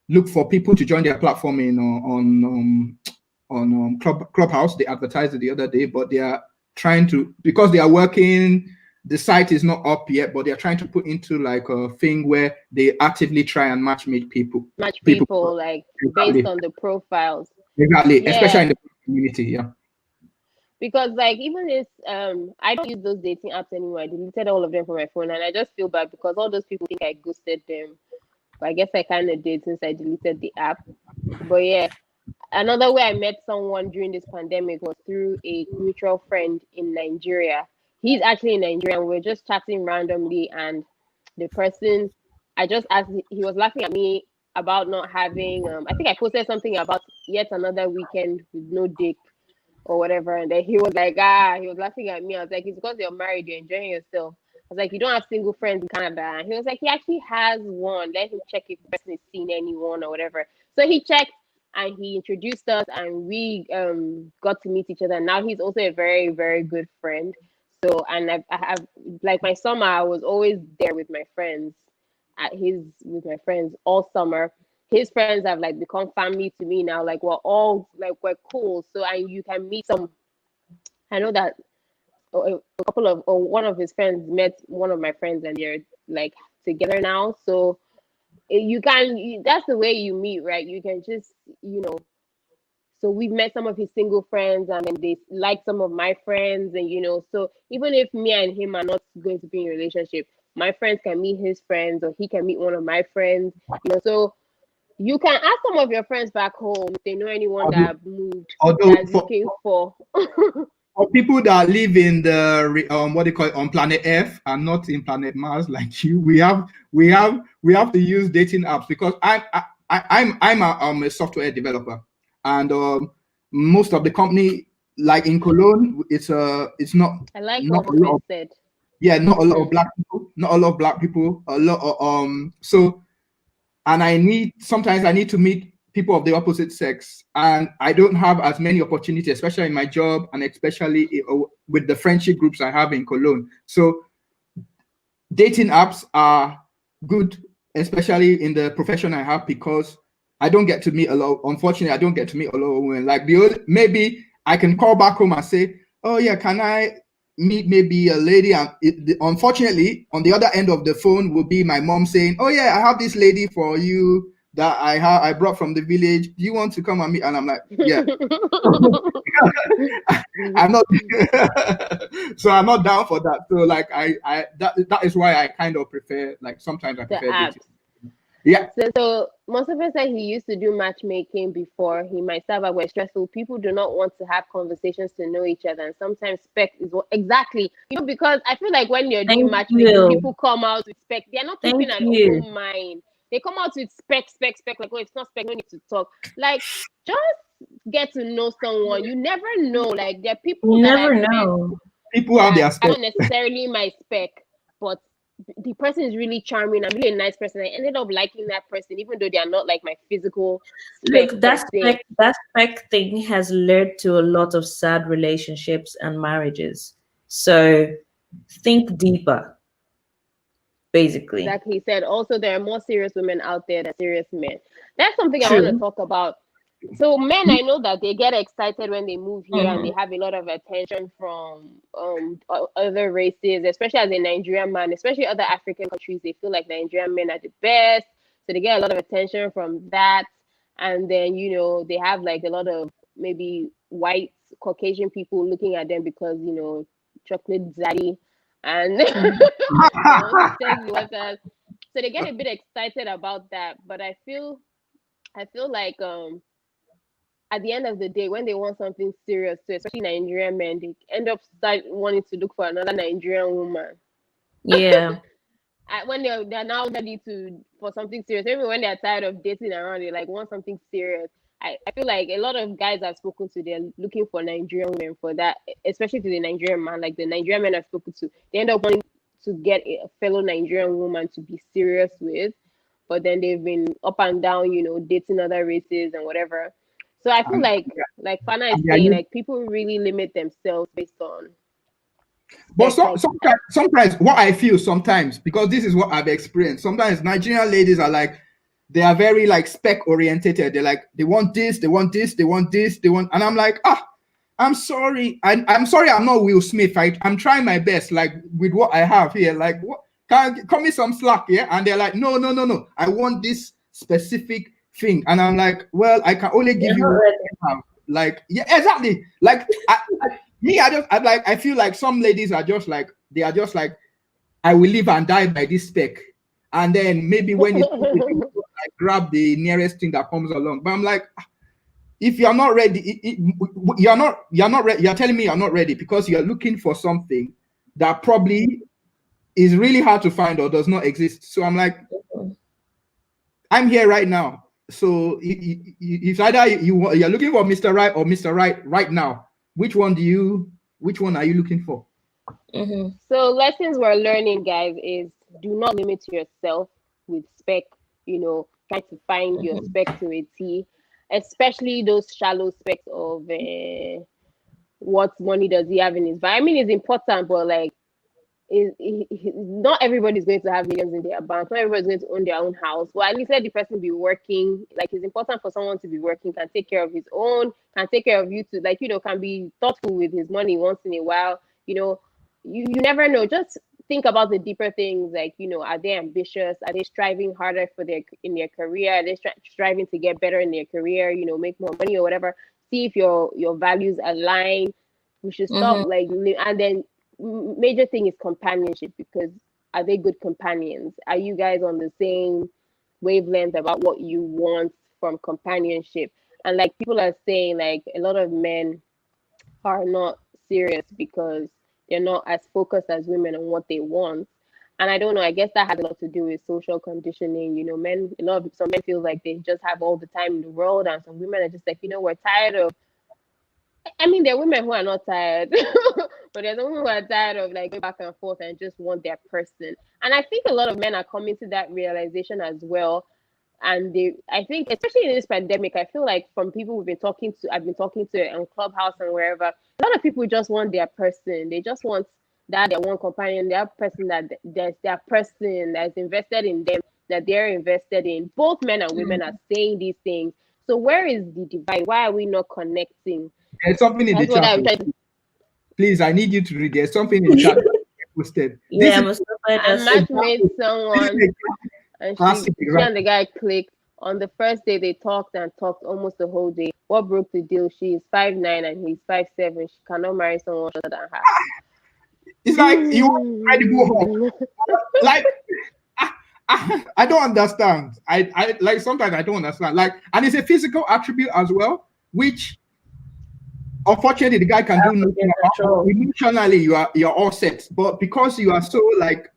look for people to join their platform in on Clubhouse. They advertised it the other day, but they are trying to because they are working. The site is not up yet, but they are trying to put into like a thing where they actively try and match people like exactly, based on the profiles. exactly, especially in Yeah, the community. Yeah. because like even this I don't use those dating apps anymore. I deleted all of them from my phone, and I just feel bad because all those people think I ghosted them. But I guess I kind of did since I deleted the app. But yeah, another way I met someone during this pandemic was through a mutual friend in Nigeria. He's actually in Nigeria, and we're just chatting randomly, and the person I just asked, he was laughing at me about not having. I think I posted something about yet another weekend with no dick or whatever, and then he was like, he was laughing at me. I was like, it's because you're married, you're enjoying yourself. I was like, you don't have single friends in Canada. And he was like, he actually has one. Let him check if the person is seeing anyone or whatever. So he checked and he introduced us and we got to meet each other. Now he's also a very, very good friend. So, and I have, like my summer, I was always there with my friends with my friends all summer. His friends have like become family to me now. Like we're cool. So and you can meet some. I know that a couple of or one of his friends met one of my friends and they're like together now. So that's the way you meet, right? You can just so we've met some of his single friends and then they like some of my friends and so even if me and him are not going to be in a relationship, my friends can meet his friends or he can meet one of my friends, so you can ask some of your friends back home if they know anyone Although, that moved although that's looking for. for people that live in the what they call it on planet Earth and not in planet Mars like you, we have to use dating apps because I'm a software developer, and most of the company like in Cologne, it's not I like not what a lot Smith of, said. yeah, not a lot of black people, not a lot of black people, a lot of so and sometimes I need to meet people of the opposite sex, and I don't have as many opportunities, especially in my job and especially with the friendship groups I have in Cologne. So dating apps are good, especially in the profession I have, because I don't get to meet a lot. Unfortunately, I don't get to meet a lot of women. Like maybe I can call back home and say, "Oh yeah, can I meet maybe a lady?" And unfortunately, on the other end of the phone will be my mom saying, "Oh yeah, I have this lady for you that I brought from the village. Do you want to come and meet?" And I'm like, "Yeah." I'm not so I'm not down for that. So like that is why I kind of prefer, like sometimes I The prefer dating. apps. Yeah. So Mustafa said he used to do matchmaking before. He might say that we're stressful. People do not want to have conversations to know each other, and sometimes spec is what exactly. Because I feel like when you're doing Thank matchmaking, you. people come out with spec. They're not keeping Thank an you. open mind. They come out with spec. Like, oh, it's not spec. No need to talk. Like, just get to know someone. You never know. Like, there are people You that never I've met know. People have that their are stuff. not necessarily my spec, but the person is really charming. I'm really a nice person. I ended up liking that person, even though they are not like my physical spec Look, per se. that spec thing has led to a lot of sad relationships and marriages. So think deeper, basically. Like he said, also there are more serious women out there than serious men. That's something I want to True. talk about. So men, I know that they get excited when they move here and they Mhm. have a lot of attention from other races, especially as a Nigerian man, especially other African countries. They feel like Nigerian men are the best, so they get a lot of attention from that. And then they have like a lot of maybe white Caucasian people looking at them because chocolate zaddy, and they want to test the waters. So they get a bit excited about that. But I feel like at the end of the day, when they want something serious too, especially Nigerian men, they end up start wanting to look for another Nigerian woman. Yeah. when they're now ready for something serious, maybe when they're tired of dating around, they like want something serious. I feel like a lot of guys I've spoken to, they're looking for Nigerian women for that, especially to the Nigerian man. Like the Nigerian men I've spoken to, they end up wanting to get a fellow Nigerian woman to be serious with, but then they've been up and down, dating other races and whatever. So I feel And, like Fana is and saying, like people really limit themselves based on but sex. sometimes what I feel sometimes, because this is what I've experienced, sometimes Nigerian ladies are like, they are very like spec orientated. They're like, they want this, they want this, they want this, they want, and I'm like, I'm sorry. I'm sorry I'm not Will Smith. I'm trying my best, like with what I have here. Like, what, can cut me some slack, yeah? And they're like, no, no, no, no. I want this specific thing. And I'm like, well, I can only give you what I have. Like, yeah, exactly. Like I feel like some ladies are just like, they are just like, I will live and die by this spec. And then maybe when it's I grab the nearest thing that comes along. But I'm like, if you're not ready, you're not ready. You're telling me you're not ready because you're looking for something that probably is really hard to find or does not exist. So I'm like, I'm here right now. So it's either you're looking for Mr. Right or Mr. Right now. Which one are you looking for? So lessons we're learning, guys, is do not limit yourself with spec, try to find your spec to a T, especially those shallow specs of what money does he have in his bank. I mean, it's important, but like, not everybody's going to have millions in their bank. Not everybody's going to own their own house. Well, at least let the person be working. Like, it's important for someone to be working, can take care of his own, can take care of you too. Like, can be thoughtful with his money once in a while. You never know. Just think about the deeper things. Like, are they ambitious? Are they striving harder in their career? Are they striving to get better in their career? Make more money or whatever. See if your values align. We should stop and then major thing is companionship, because are they good companions? Are you guys on the same wavelength about what you want from companionship? And like people are saying, like a lot of men are not serious because they're not as focused as women on what they want. And I don't know, I guess that has a lot to do with social conditioning. Some men feel like they just have all the time in the world, and some women are just like, we're tired of. I mean, there are women who are not tired, but there's women who are tired of like going back and forth and just want their person. And I think a lot of men are coming to that realization as well. And I think, especially in this pandemic, I feel like from people I've been talking to on Clubhouse and wherever, a lot of people just want their person. They just want their one companion, their person that's their person that's invested in them, that they're invested in. Both men and women are saying these things. So where is the divide? Why are we not connecting? There's something in the chat. Please, I need you to read. There's something in the chat posted. Yeah, I matchmade someone, and she and the guy clicked. On the first day, they talked almost the whole day. What broke the deal? She is 5'9" and he's 5'7". She cannot marry someone shorter than her. It's like you want to go home. Like I don't understand. I like sometimes I don't understand. Like, and it's a physical attribute as well, which unfortunately the guy can do nothing about. Emotionally, you're all set, but because you are so like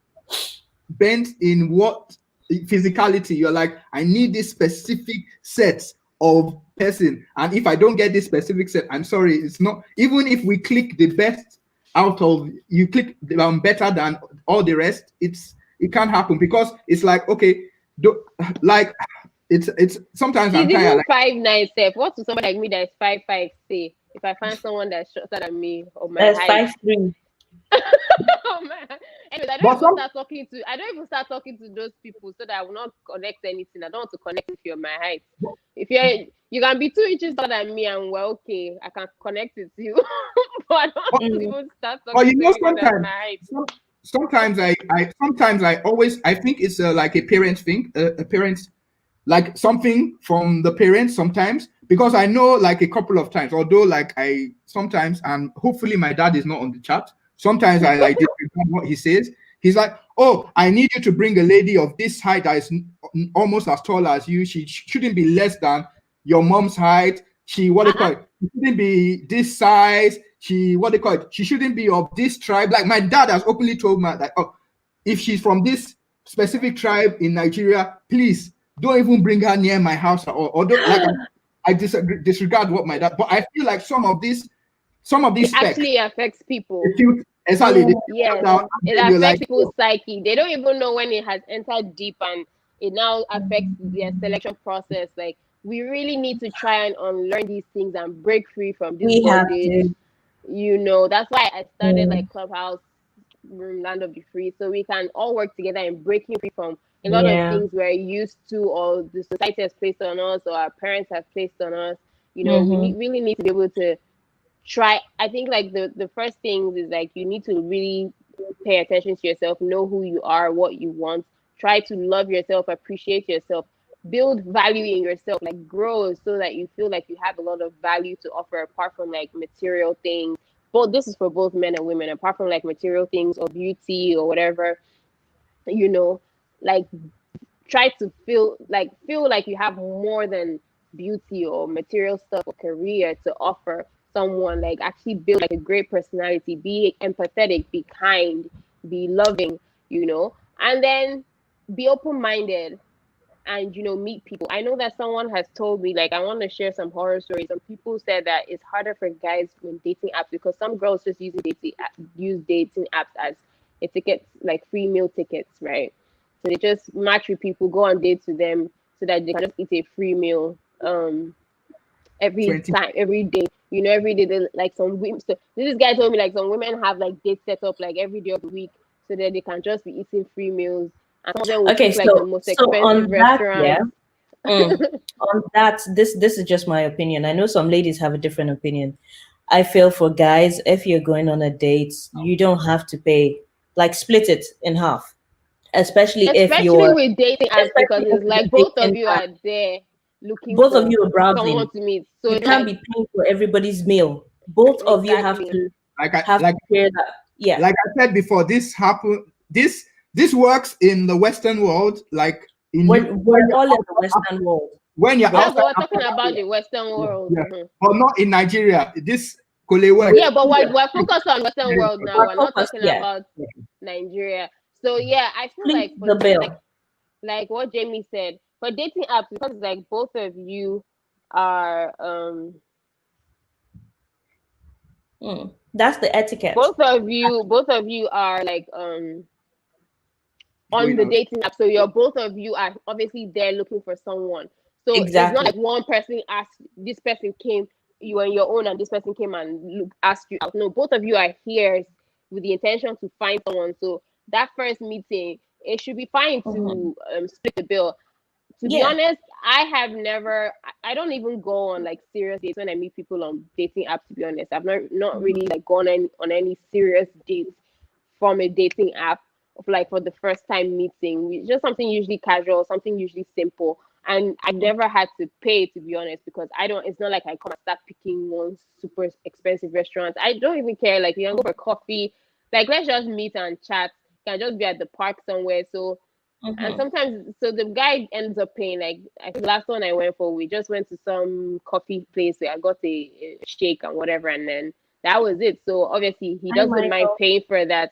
bent in what physicality, you're like, I need this specific set of person, and if I don't get this specific set, I'm sorry, it's not. Even if we click the best out of you, click better than all the rest, it can't happen, because it's like, okay, like it's sometimes she's I'm tired. Like 5'9" step. What to somebody like me that is 5'5" say? If I find someone that's shorter than me or my height, 5'3". Oh man. Anyways, I don't even start talking to those people, so that I will not connect anything. I don't want to connect if you're my height. If you can be 2 inches taller than me and we're okay, I can connect with you. But I don't even start talking to anyone that's my height. Sometimes I think it's like a parent thing, a parent, like something from the parents sometimes, because I know like a couple of times, although like I sometimes, and hopefully my dad is not on the chat, sometimes I like disregard what he says. He's like, oh, I need you to bring a lady of this height that is almost as tall as you. She shouldn't be less than your mom's height. She shouldn't be this size. She shouldn't be of this tribe. Like my dad has openly told me that, oh, if she's from this specific tribe in Nigeria, please don't even bring her near my house, or don't, like I disregard what my dad. But I feel like some of these It specs, actually affects people. they feel, exactly, they feel Yes, down, and it then you're affects like, people's psyche. They don't even know when it has entered deep, and it now affects their selection process. Like, we really need to try and unlearn these things and break free from this We have bondage. to. You know, that's why I started like Clubhouse Room Land of the Free, so we can all work together in breaking free from a lot of Yeah. things we're used to, or the society has placed on us, or our parents have placed on us. You know, we really need to be able to try. I think like the first thing is like you need to really pay attention to yourself, know who you are, what you want, try to love yourself, appreciate yourself, build value in yourself, like grow so that you feel like you have a lot of value to offer apart from like material things. But this is for both men and women, apart from like material things or beauty or whatever, you know, like try to feel like you have more than beauty or material stuff or career to offer someone. Like actually build like a great personality, be empathetic, be kind, be loving, you know, and then be open-minded, and meet people. I know that someone has told me, like, I want to share some horror stories. Some people said that it's harder for guys when dating apps because some girls just use dating apps as a ticket, like free meal tickets, right? So they just match with people, go on dates with them so that they can just eat a free meal every 20. time, every day. Every day, like some women. So this guy told me like some women have like dates set up like every day of the week so that they can just be eating free meals. And some of them will Okay, pick like the most so on expensive that, yeah. restaurants. On that, this is just my opinion. I know some ladies have a different opinion. I feel for guys, if you're going on a date, you don't have to pay. Like split it in half, especially if Especially you're with dating apps, because especially if it's like you're both of dating you are there looking both of for you are someone browsing. to meet. So You it's can't like, be paying for everybody's meal. Both of you have exactly. to like I share that. Yeah. like I said before, this happen. This works in the Western world, like in We're when you're all in the outside, Western world. when you're Yeah, But but outside we're talking Africa, about the Western world. yeah, but not in Nigeria. This Kole works. Yeah, but we're focused on Western world now. we're We're not focused, talking yeah. about Nigeria. So yeah, I feel Please like for the bill. like what Jamie said, for dating apps, because it's like both of you are That's the etiquette. both of you are like on Going the out. dating app. So you're both of you are obviously there looking for someone. So it's not Exactly. like one person asked, this person came, you were on your own, and this person came and asked you out. No, both of you are here with the intention to find someone. So that first meeting, it should be fine to split the bill. To be Yeah. honest, I don't even go on like serious dates when I meet people on dating apps. To be honest, I've not really like gone on any serious dates from a dating app of like for the first time meeting. It's just something usually casual, something usually simple. And I've never had to pay, to be honest, because it's not like I come and start picking one super expensive restaurant. I don't even care. Like, you can go for coffee. Like, let's just meet and chat. You can just be at the park somewhere. So, and sometimes, so the guy ends up paying. Like, I think the last one I went for, we just went to some coffee place where I got a shake and whatever. And then that was it. So obviously he Hi, doesn't mind Michael. paying for that.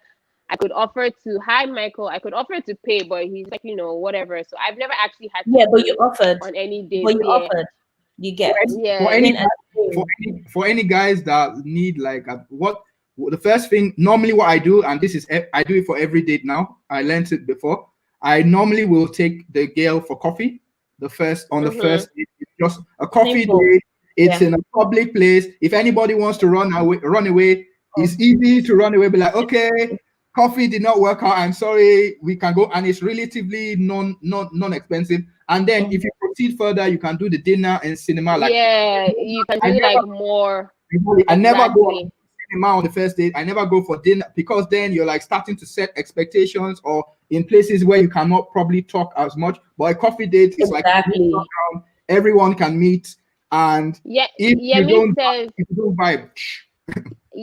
I could offer to, hi Michael, I could offer to pay, but he's like, whatever. So I've never actually had to Yeah, but you pay offered. on any But dates. you Yeah. offered. You get. Yeah. For any Even for any guys that need like what the first thing normally what I do, and this is I do it for every date now. I learned it before. I normally will take the girl for coffee. The first date, it's just a coffee simple. date. It's Yeah. in a public place. If anybody wants to run away, it's easy to run away. Be like, okay, coffee did not work out. I'm sorry. We can go, and it's relatively non-expensive. And then if you proceed further, you can do the dinner and cinema. Like, Yeah, you can do like more. I never go Exactly. on cinema on the first date. I never go for dinner because then you're like starting to set expectations, or in places where you cannot probably talk as much. But a coffee date is like Exactly. everyone can meet, and Yeah, if you Yemi don't says vibe,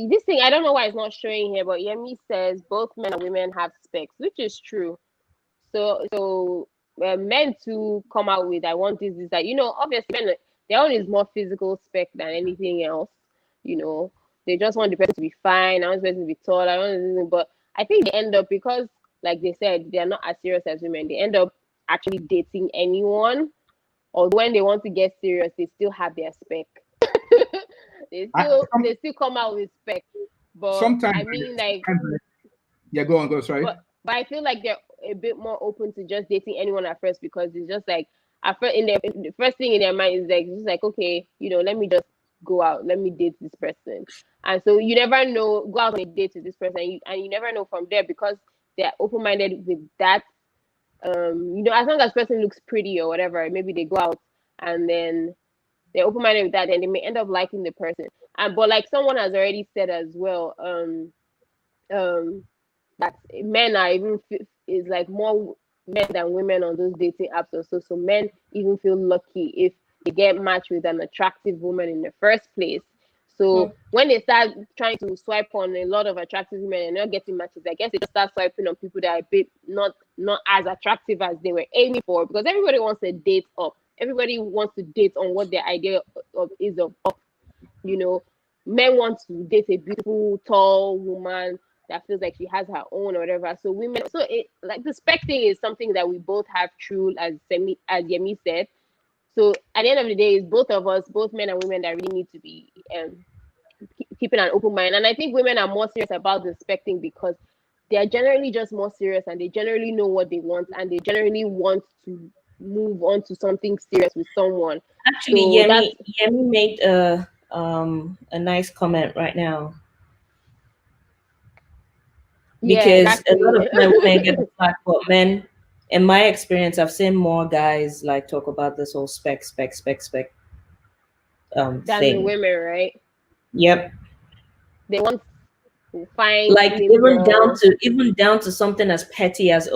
this thing. I don't know why it's not showing here, but Yemi says both men and women have specs, which is true. So men to come out with, I want this, that. Obviously, men, their own is more physical spec than anything else. They just want the person to be fine. I want the person to be tall. But I think they end up, because like they said, they're not as serious as women. They end up actually dating anyone, or when they want to get serious, they still have their spec. they still come out with spec. But sometimes I mean, like, yeah, go on, sorry. But I feel like they're a bit more open to just dating anyone at first, because it's just like at first, the first thing in their mind is like, just like, okay, let me just go out, let me date this person. And so you never know, go out on a date with this person, and you never know from there, because they're open-minded with that. As long as the person looks pretty or whatever, maybe they go out and then they're open-minded with that, and they may end up liking the person. But like someone has already said as well, that men are is like more men than women on those dating apps or so. So men even feel lucky if they get matched with an attractive woman in the first place. So when they start trying to swipe on a lot of attractive women and not getting matches, I guess they just start swiping on people that are a bit not as attractive as they were aiming for, because everybody wants to date up. Everybody wants to date on what their idea is of up. Men want to date a beautiful, tall woman that feels like she has her own or whatever. So women, like the spec thing is something that we both have true, as Yemi said. So at the end of the day, it's both of us, both men and women, that really need to be keeping an open mind. And I think women are more serious about the spec thing because they are generally just more serious, and they generally know what they want, and they generally want to move on to something serious with someone. Actually, Yemi made a nice comment right now. Because a lot of times women get the flack, but men, in my experience, I've seen more guys like talk about this whole spec than thing. The women, right? Yep. They want to find like even down to something as petty as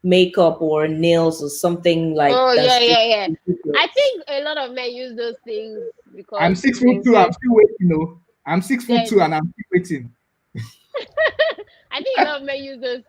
makeup or nails or something like. Oh yeah. I think a lot of men use those things because I'm 6'2". I'm still waiting. I'm 6'2" and I'm still waiting. I think a lot of men use those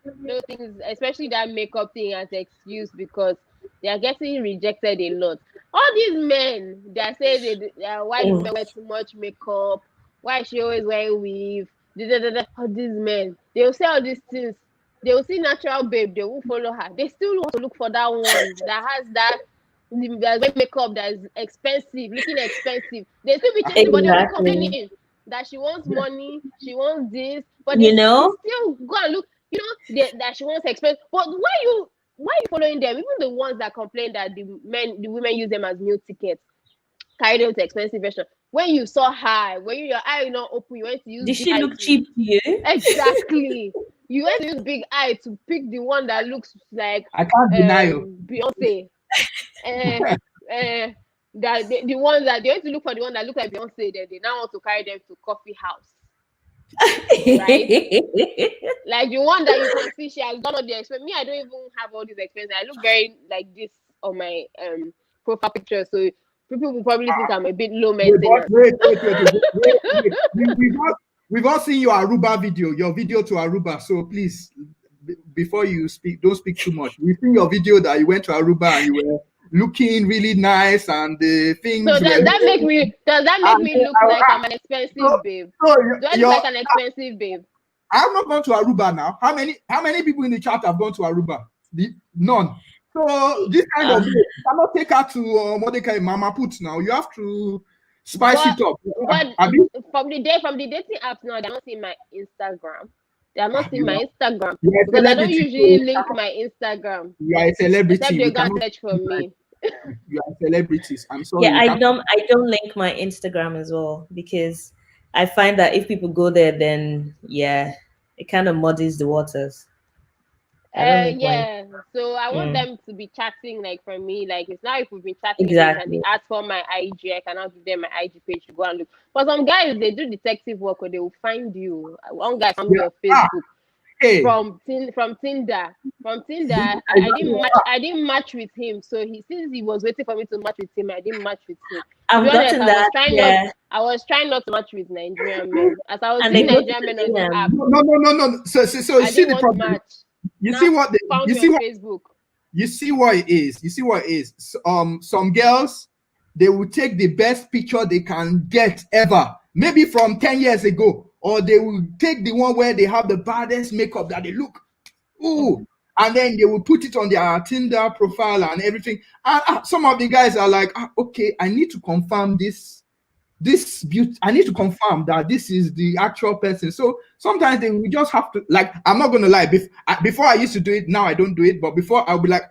things, especially that makeup thing, as an excuse because they are getting rejected a lot. All these men that say why do men wear too much makeup? Why is she always wearing weave? All these men, they'll say all these things. They will see natural babe, they won't follow her. They still want to look for that one that has that makeup that is expensive, looking expensive. They still be chasing, but they'll be complaining that she wants money, she wants this, but they still go and look, that she wants expensive. But why are you following them? Even the ones that complain that the women use them as meal tickets, carry them to expensive version. When you saw her, when your eye not open, you went to use. Did she look cheap to you? Exactly. You went to use big eye to pick the one that looks like I can't deny you. Beyonce. The ones that they went to look for the one that look like Beyonce, then they now want to carry them to coffee house. Right? Like the one that you can see she has done all the expense. Me, I don't even have all these expenses. I look very like this on my profile picture, so people will probably think I'm a bit low maintenance. Wait. We've all seen your Aruba video, your video to Aruba. So please, before you speak, don't speak too much. We've seen your video that you went to Aruba and you were looking really nice, and the things. So does that make me look like I'm an expensive babe? Do I look like an expensive babe? I've not gone to Aruba now. How many people in the chat have gone to Aruba? None. So this kind of you cannot take her to what they call Mama Put now. You have to spice it up. But from the dating apps now, they're not seeing my Instagram. They are not seeing my Instagram because I don't usually link my Instagram. You are a celebrity. Except they got search for me. You are celebrities. I'm sorry. Yeah, I don't link my Instagram as well because I find that if people go there, then it kind of muddies the waters. So I want them to be chatting like for me. Like it's now if we've been chatting and they ask for my IG, I cannot give them my IG page to go and look. But some guys, they do detective work or they will find you. One guy found me on Facebook from Tinder. I didn't match with him. So since he was waiting for me to match with him, I didn't match with him. I was trying not to match with Nigerian men. As I was seeing Nigerian men on the app. No. So you see the problem. You see what it is. Some girls, they will take the best picture they can get ever, maybe from 10 years ago, or they will take the one where they have the baddest makeup that they look. oh, and then they will put it on their Tinder profile and everything. And some of the guys are like, okay, I need to confirm this beauty. I need to confirm that this is the actual person. So sometimes they will just have to, like, I'm not gonna lie. Before I used to do it, now I don't do it. But before I'll be like,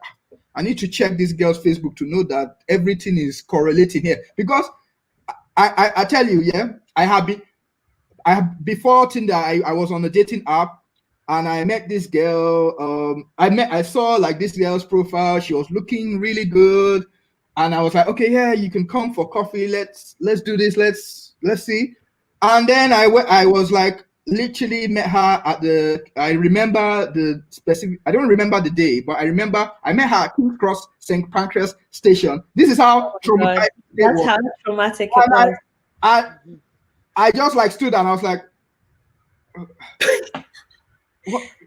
I need to check this girl's Facebook to know that everything is correlating here. Because I tell you, yeah, before Tinder, I was on a dating app and I met this girl. I saw like this girl's profile. She was looking really good. And I was like, okay, yeah, you can come for coffee. Let's do this. Let's see. And then I was like, literally met her at I remember the specific, I don't remember the day, but I remember I met her at King's Cross St. Pancras station. This is how traumatized it was. That's how traumatic it was. I just like stood and I was like,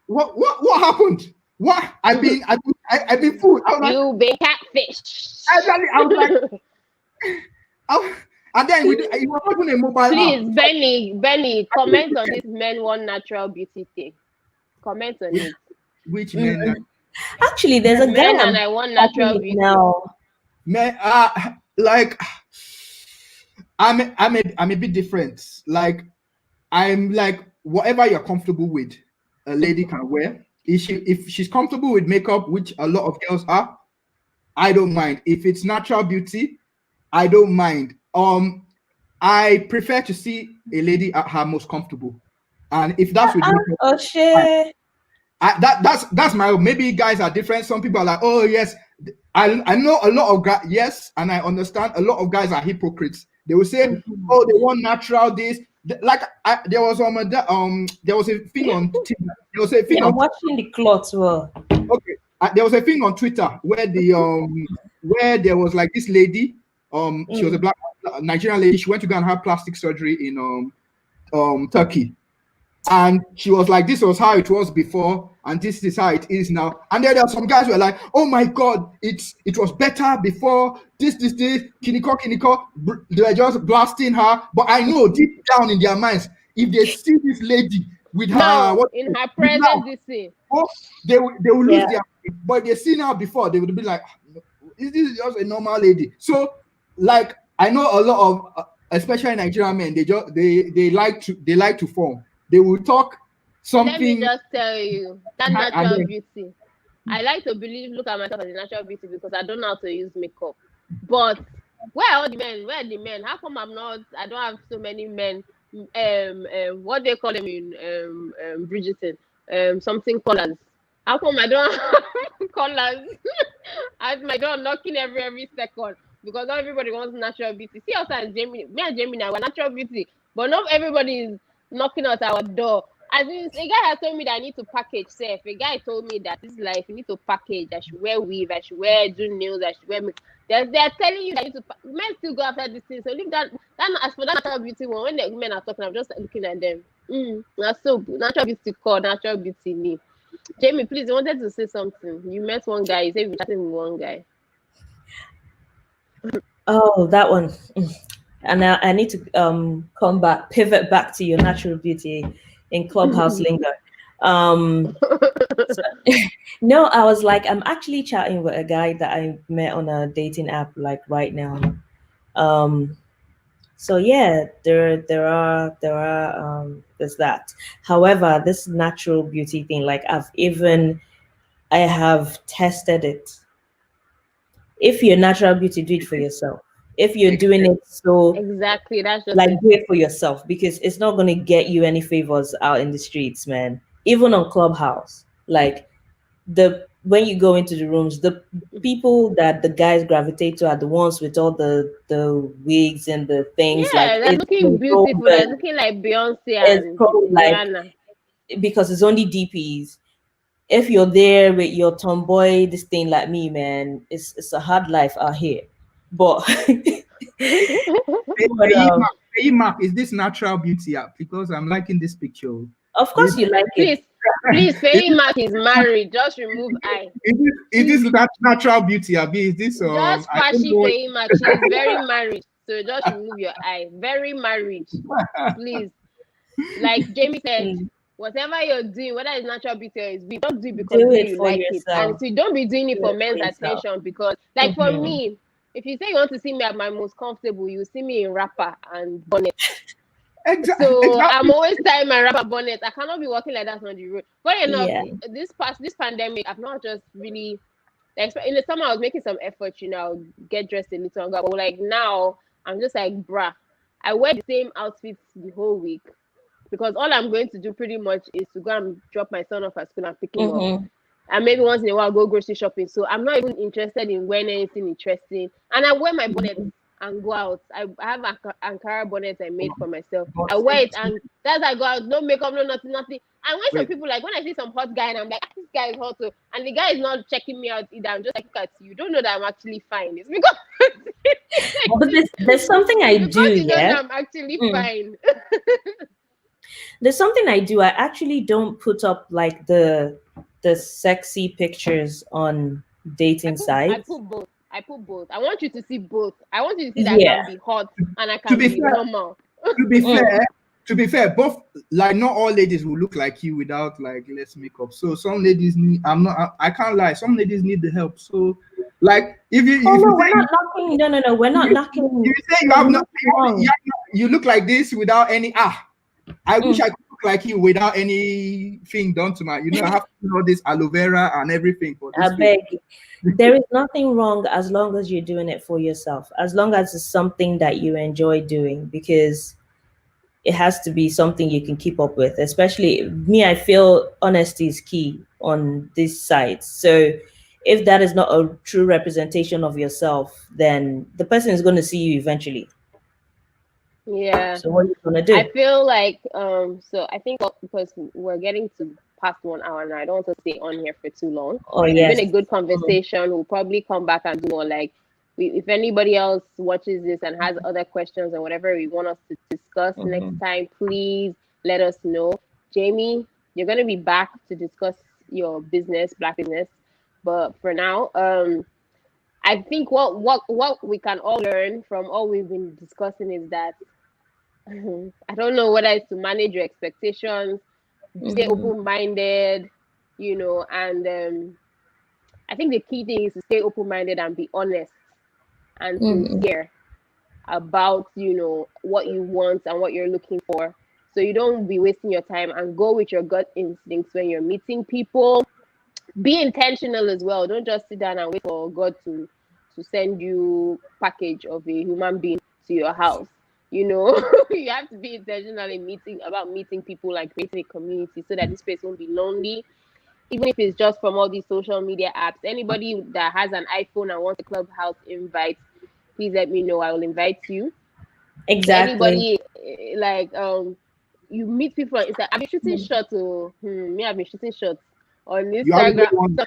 what happened? What? I've been fooled. You've been catfish. I was like, and then it was not even a mobile Please, app. Benny, comment on this men want natural beauty thing. Comment on it. Which men? Actually, there's a guy and I want natural beauty now. Man, like I'm a bit different. Like I'm like whatever you're comfortable with, a lady can wear. If she's comfortable with makeup, which a lot of girls are, I don't mind. If it's natural beauty, I don't mind. I prefer to see a lady at her most comfortable, and if that's with makeup, oh shit. That's my, maybe guys are different. Some people are like, oh yes, I know a lot of guys, yes, and I understand a lot of guys are hypocrites. They will say, oh, they want natural this. Like there was a thing on Tinder. There was a thing on watching the clothes. Well, okay, there was a thing on Twitter where where there was like this lady, she was a black Nigerian lady. She went to go and have plastic surgery in Turkey. And she was like, this was how it was before, and this is how it is now. And then there are some guys who are like, oh my God, it was better before, this, kiniko. They're just blasting her. But I know deep down in their minds, if they see this lady with her, in her presence, they will lose their, but they see her before, they would be like, is this just a normal lady? So, like, I know a lot of, especially Nigerian men, they like to form. They will talk something. Let me just tell you, that natural beauty. I like to look at myself as a natural beauty because I don't know how to use makeup. But where are the men? Where are the men? How come I don't have so many men? What they call them in Bridgerton? Something colors. How come I don't have colors? At my door knocking every second because not everybody wants natural beauty. See us as Jamie, me and Jamie now, we're natural beauty, but not everybody is knocking at our door. As in, a guy has told me that I need to package safe. A guy told me that this life you need to package. I should wear weave. I should do nails. I should wear makeup. They're telling you that you need to. Men still go after this thing. So leave that. As for that natural beauty one, when the women are talking, I'm just looking at them. That's so natural beauty called natural beauty me. Jamie, please, you wanted to say something. You met one guy. You said you were chatting with one guy. Oh, that one. And now I need to pivot back to your natural beauty in Clubhouse lingo. No, I was like, I'm actually chatting with a guy that I met on a dating app like right now. So yeah, there's that. However, this natural beauty thing, like I have tested it. If you're natural beauty, do it for yourself. If you're doing it exactly, that's just like do it for yourself, because it's not going to get you any favors out in the streets, man. Even on Clubhouse, like when you go into the rooms, the people that the guys gravitate to are the ones with all the wigs and the things. Yeah, they're looking beautiful. They're looking like Beyonce and Rihanna. Because it's only DPs. If you're there with your tomboy, this thing like me, man, it's a hard life out here. But Mark, is this natural beauty app? Because I'm liking this picture. Of course you like it. Please, Faye Mark is married. Just remove I. Is this natural beauty app? Is this just flashy Faye Mark? She's very married. So just remove your I. Very married. Please. Like Jamie said, whatever you're doing, whether it's natural beauty or it's beauty, don't do it because Do it you for like it. And yourself. so don't be doing it Do for it for men's yourself. attention, because like for Mhm. me, if you say you want to see me at my most comfortable, you see me in wrapper and bonnet. So I'm Exactly. always tying my wrapper bonnet. I cannot be walking like that on the road. Funny enough, Yeah. this pandemic, I've not just really, like, in the summer I was making some effort, I'll get dressed a little longer. But like now, I'm just like, bruh, I wear the same outfits the whole week, because all I'm going to do pretty much is to go and drop my son off at school and pick him up. Mhm. And maybe once in a while go grocery shopping. So I'm not even interested in wearing anything interesting. And I wear my bonnet and go out. I have an Ankara bonnet I made for myself. But I wear it, and that's I go out, no makeup, no nothing. And when some wait, people, like, when I see some hot guy and I'm like, this guy is hot too, and the guy is not checking me out either, I'm just like, look at you, don't know that I'm actually fine. It's because But there's something I it's do, because you know yeah. that I'm actually Mm. fine. There's something I do. I actually don't put up like the sexy pictures on dating I sites. put both. I put both. I want you to see both. I want you to see that I Yeah. can be hot and I to can be be fair, normal. to be Mm. fair, to be fair, both, like, not all ladies will look like you without like less makeup. So some ladies need. I can't lie. Some ladies need the help. So, like, if you Oh if no, you we're say not knocking. No. We're not knocking. you say you There's have no, nothing wrong. you look like this without any. I wish Mm. I could look like you without anything done to my. I have to do all this aloe vera and everything for I this face. beg. There is nothing wrong as long as you're doing it for yourself. As long as it's something that you enjoy doing, because it has to be something you can keep up with. Especially me, I feel honesty is key on this site. So if that is not a true representation of yourself, then the person is going to see you eventually. Yeah. So what are you going to I do? feel like so I think because we're getting to past 1 hour now, I don't want to stay on here for too long. Oh It's been yes. a good Mm. conversation. We'll probably come back and do more, like, if anybody else watches this and has other questions or whatever we want us to discuss next Mhm. time, please let us know. Jamie, you're gonna be back to discuss your business, black business. But for now, I think what we can all learn from all we've been discussing is that I don't know whether it's to manage your expectations, stay Mhm. open-minded, and I think the key thing is to stay open-minded and be honest and Mhm. sincere about, what you want and what you're looking for. So you don't be wasting your time, and go with your gut instincts when you're meeting people. Be intentional as well. Don't just sit down and wait for God to send you package of a human being to your house. You have to be intentional in meeting people and creating a community so that this place won't be lonely. Even if it's just from all these social media apps. Anybody that has an iPhone and wants a clubhouse invite, please let me know. I will invite you. Exactly. Anybody like you meet people on Instagram. I've been shooting shots. Me, I've been shooting shots on You have a good Instagram. one.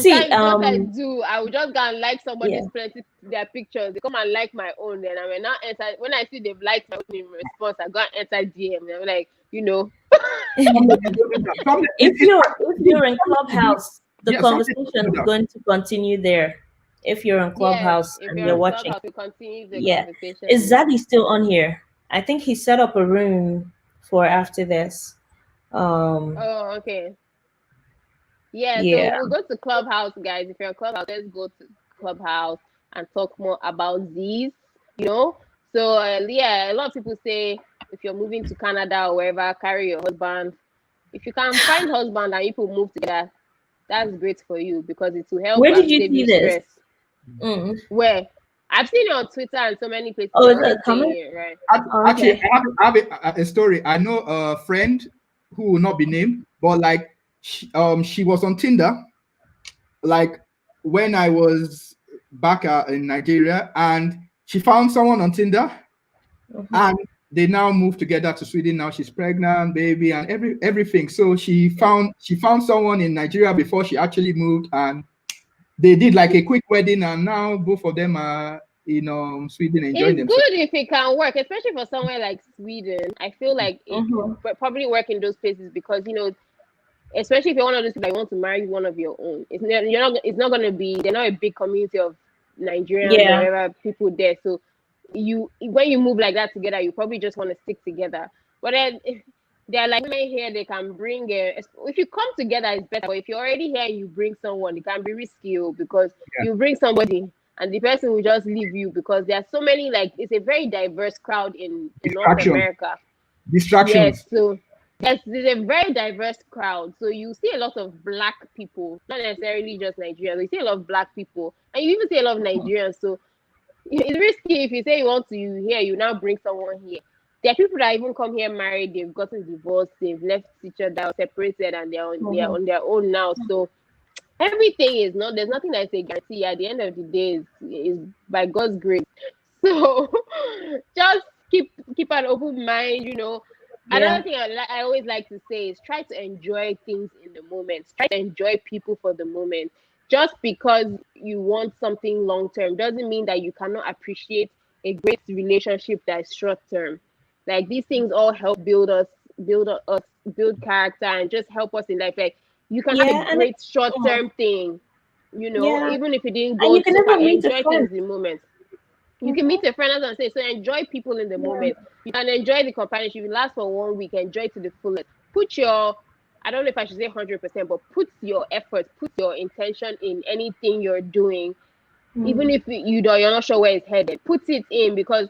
See, Sometimes what I do, I will just go and like yeah. somebody's plenty their pictures. They come and like my own. Then I will now enter. When I see they've liked my own in response, I go and enter DM. And I'm like, Some ladies don't do that. If you're in Clubhouse, the Yeah, some ladies conversation do is that. going to continue there. If you're in yes, Clubhouse if and you're you're on watching, Clubhouse, we continue the yeah. conversation Is there. Zaddy still on here? I think he set up a room for after this. Oh, okay. Yeah, so Yeah. we'll go to Clubhouse, guys. If you're on Clubhouse, let's go to Clubhouse and talk more about these, you know. So, yeah, a lot of people say if you're moving to Canada or wherever, carry your husband. If you can find husband and you people move together, that's great for you because it will help Where did and you save see you this? stress. Mm. Where? I've seen it on Twitter and so many places. Oh, is I'm it not saying coming? it, right? Oh, Actually, okay. I have a story. I know a friend who will not be named, but like she was on Tinder, like when I was back in Nigeria, and she found someone on Tinder, Mhm. and they now moved together to Sweden. Now she's pregnant, baby, and everything. So she found someone in Nigeria before she actually moved, and they did like a quick wedding, and now both of them are in Sweden enjoying It's themselves. good if it can work, especially for somewhere like Sweden. I feel like it Mhm. could probably work in those places because especially if you're one of those people that want to marry one of your own. It's not gonna be. They're not a big community of Nigerians or Yeah. whatever people there. So when you move like that together, you probably just want to stick together. But then There are like women here, they can bring if you come together it's better, but if you're already here and you bring someone, it can be risky because you bring somebody and the person will just leave you, because there are so many, like it's a very diverse crowd in North America. Distractions. Yes, so yes, there's a very diverse crowd. So you see a lot of black people, not necessarily just Nigerians. You see a lot of black people, and you even see a lot of Nigerians. So it's risky if you say you want to here, you now bring someone here. There are people that even come here married, they've gotten divorced, they've left each other or separated, and they're on their own now. So everything is not, there's nothing that's a guarantee. At the end of the day is by God's grace. So just keep an open mind, Another thing I always like to say is try to enjoy things in the moment. Try to enjoy people for the moment. Just because you want something long term doesn't mean that you cannot appreciate a great relationship that is short term. Like these things all help build character, and just help us in life. Like you can have a great short term thing, even if it didn't go and you can too far. never meet a Enjoy friend. things in the moment. You can meet a friend, as I say, so enjoy people in the moment. You can enjoy the companionship. You last for 1 week, enjoy it to the fullest. I don't know if I should say 100%, but put your effort, put your intention in anything you're doing, even if you're not sure where it's headed. Put it in, because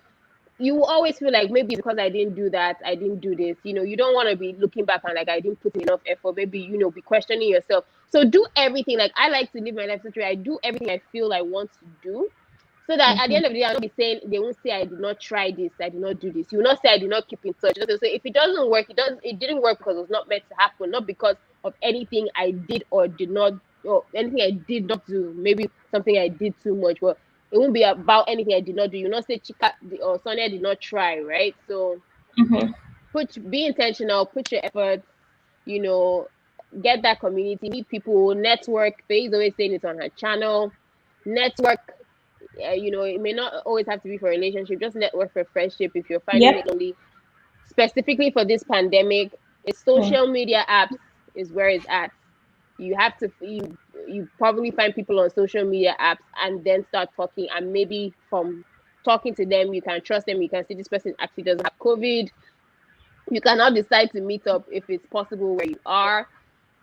you will always feel like maybe because I didn't do that, I didn't do this. You don't want to be looking back and like I didn't put in enough effort. Maybe be questioning yourself. So do everything. Like I like to live my life this way. I do everything I feel I want to do. So that at the end of the day, I'll not be saying, they won't say I did not try this, I did not do this. You will not say I did not keep in touch. So if it doesn't work, it didn't work because it was not meant to happen, not because of anything I did or did not, or anything I did not do. Maybe something I did too much, but it won't be about anything I did not do. You will not say Chika or Sonia did not try, right? So be intentional, put your efforts, get that community, meet people, network. Faye's always saying it on her channel. Network. It may not always have to be for a relationship. Just network for friendship if you're finding it lonely. Specifically for this pandemic, it's social media apps is where it's at. You have to you probably find people on social media apps and then start talking, and maybe from talking to them you can trust them. You can see this person actually doesn't have COVID. You can now decide to meet up if it's possible where you are.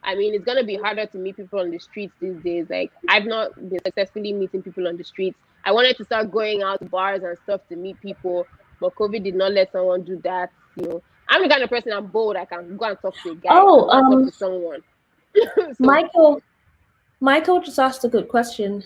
I mean, it's going to be harder to meet people on the streets these days. Like, I've not been successfully meeting people on the streets. I wanted to start going out to bars and stuff to meet people, but COVID did not let someone do that. I'm the kind of person, I'm bold. I can go and talk to a guy. Talk to someone. Michael just asked a good question.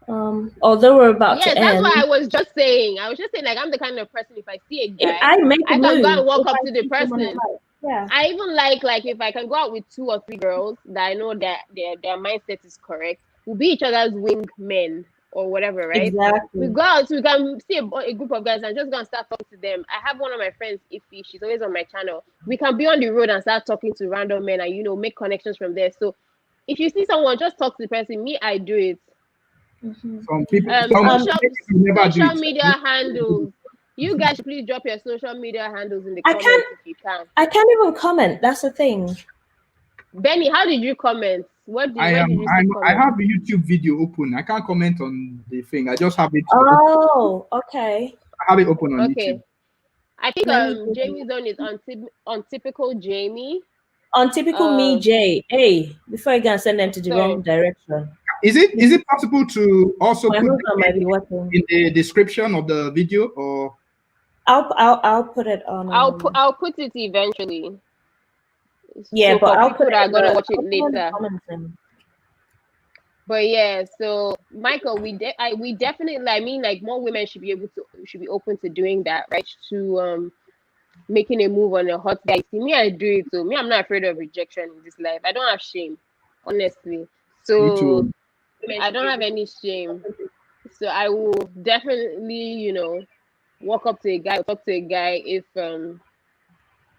Although we're about to end. That's what I was just saying. Like, I'm the kind of person, if I see a guy, I can go and walk up to the person. Yeah. I even like if I can go out with 2 or 3 girls that I know that their mindset is correct, we'll be each other's wingmen or whatever, right? Exactly. We go out, we can see a group of guys and just go and start talking to them. I have one of my friends, Ify, she's always on my channel. We can be on the road and start talking to random men and make connections from there. So if you see someone, just talk to the person. Me, I do it. Some people, social media handles. You guys should please drop your social media handles in the comments if you can. I can't even comment. That's the thing. Benny, how did you comment? I have the YouTube video open. I can't comment on the thing. I just have it. Okay. I have it open on YouTube. I think Jamie's zone is on typical Jamie. On typical me, Jay. Hey, before I can send them to the wrong direction. Is it possible to also put in the description of the video, or I'll put it on. I'll put it eventually. Yeah, so but I'll people put that are gonna watch it later. But yeah, so Michael, we definitely, I mean, like, more women should be open to doing that, right? To making a move on a hot guy. See, me, I do it. So me, I'm not afraid of rejection in this life. I don't have shame, honestly. So I don't have any shame. So I will definitely, walk up to a guy, talk to a guy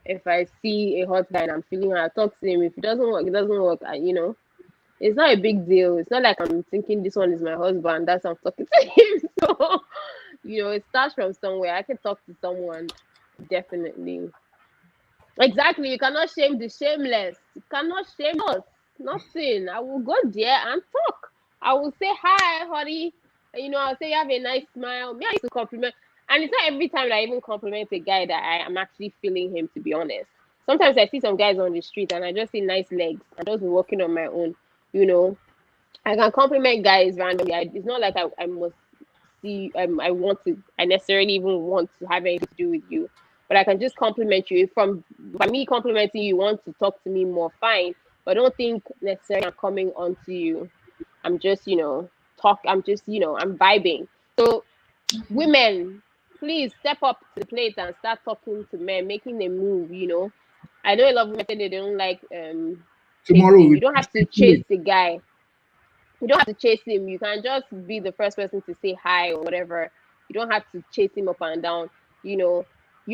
if I see a hot guy and I'm feeling I'll talk to him. If it doesn't work, it doesn't work. It's not a big deal. It's not like I'm thinking this one is my husband, that's why I'm talking to him. So, it starts from somewhere. I can talk to someone, definitely. Exactly. You cannot shame the shameless. You cannot shame us. Nothing. I will go there and talk. I will say, hi, honey. I'll say, you have a nice smile. Me, I used to compliment. And it's not every time that I even compliment a guy that I am actually feeling him, to be honest. Sometimes I see some guys on the street and I just see nice legs and just be walking on my own, you know. I can compliment guys randomly. It's not like I must see, I necessarily even want to have anything to do with you. But I can just compliment you. If by me complimenting you, you want to talk to me more, fine. But don't think necessarily I'm coming onto you. I'm just, I'm just, I'm vibing. So women, please step up to the plate and start talking to men, making them move, I know a lot of women say they don't like Tomorrow chasing. You don't have to chase the guy. You don't have to chase him. You can just be the first person to say hi or whatever. You don't have to chase him up and down. You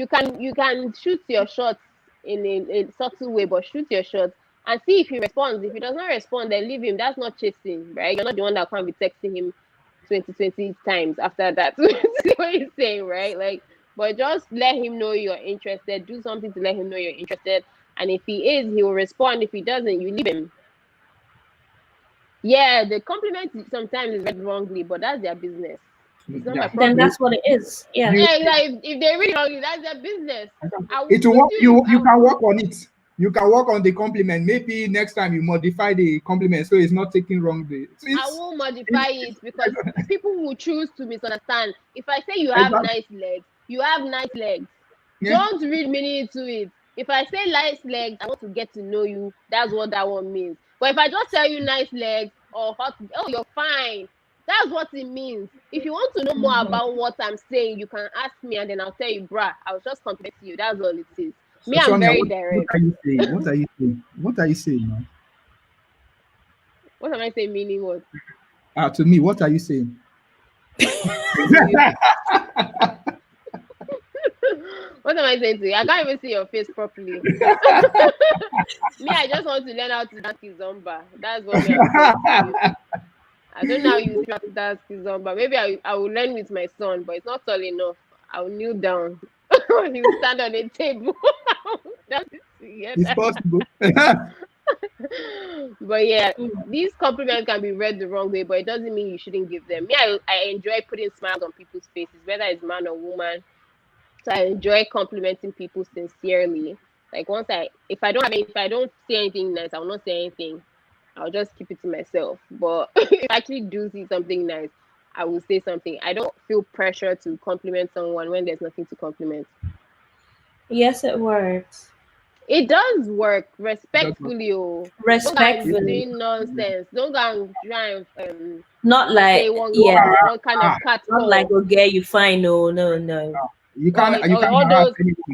can shoot your shots in a subtle way, but shoot your shots and see if he responds. If he does not respond, then leave him. That's not chasing, right? You're not the one that can't be texting him 20 times after that. See what he's saying, right? Like, but just let him know you're interested. Do something to let him know you're interested. And if he is, he will respond. If he doesn't, you leave him. Yeah, the compliment sometimes is read wrongly, but that's their business. It's not my problem. Then that's what it is. Yeah. Like if they read wrongly, that's their business. It will work. You can work on it. You can work on the compliment. Maybe next time you modify the compliment so it's not taken wrongly. I won't modify it because people will choose to misunderstand. If I say you have nice legs, you have nice legs. Yeah. Don't read meaning into it. If I say nice legs, I want to get to know you. That's what that one means. But if I just tell you nice legs or you're fine, that's what it means. If you want to know more about what I'm saying, you can ask me and then I'll tell you, bruh, I was just complimenting you. That's all it is. Me, I'm Sonia, very direct. What are you saying? What are you saying now? What am I saying? Meaning what? To me, what are you saying? What am I saying to you? I can't even see your face properly. Me, I just want to learn how to dance kizomba. That's what I'm saying to you. I don't know how you try to dance kizomba. Maybe I will learn with my son, but it's not tall enough. I'll kneel down. He will stand on a table. It's possible. But yeah, these compliments can be read the wrong way, but it doesn't mean you shouldn't give them. Me, I enjoy putting smiles on people's faces, whether it's man or woman. So I enjoy complimenting people sincerely. Like if I don't say anything nice, I will not say anything. I'll just keep it to myself. But if I actually do see something nice, I will say something. I don't feel pressure to compliment someone when there's nothing to compliment. Yes, it works. It does work respectfully. Respectfully. Don't doing nonsense. Don't go and try and not like one kind of cat. Not like okay, you fine. No. You can't.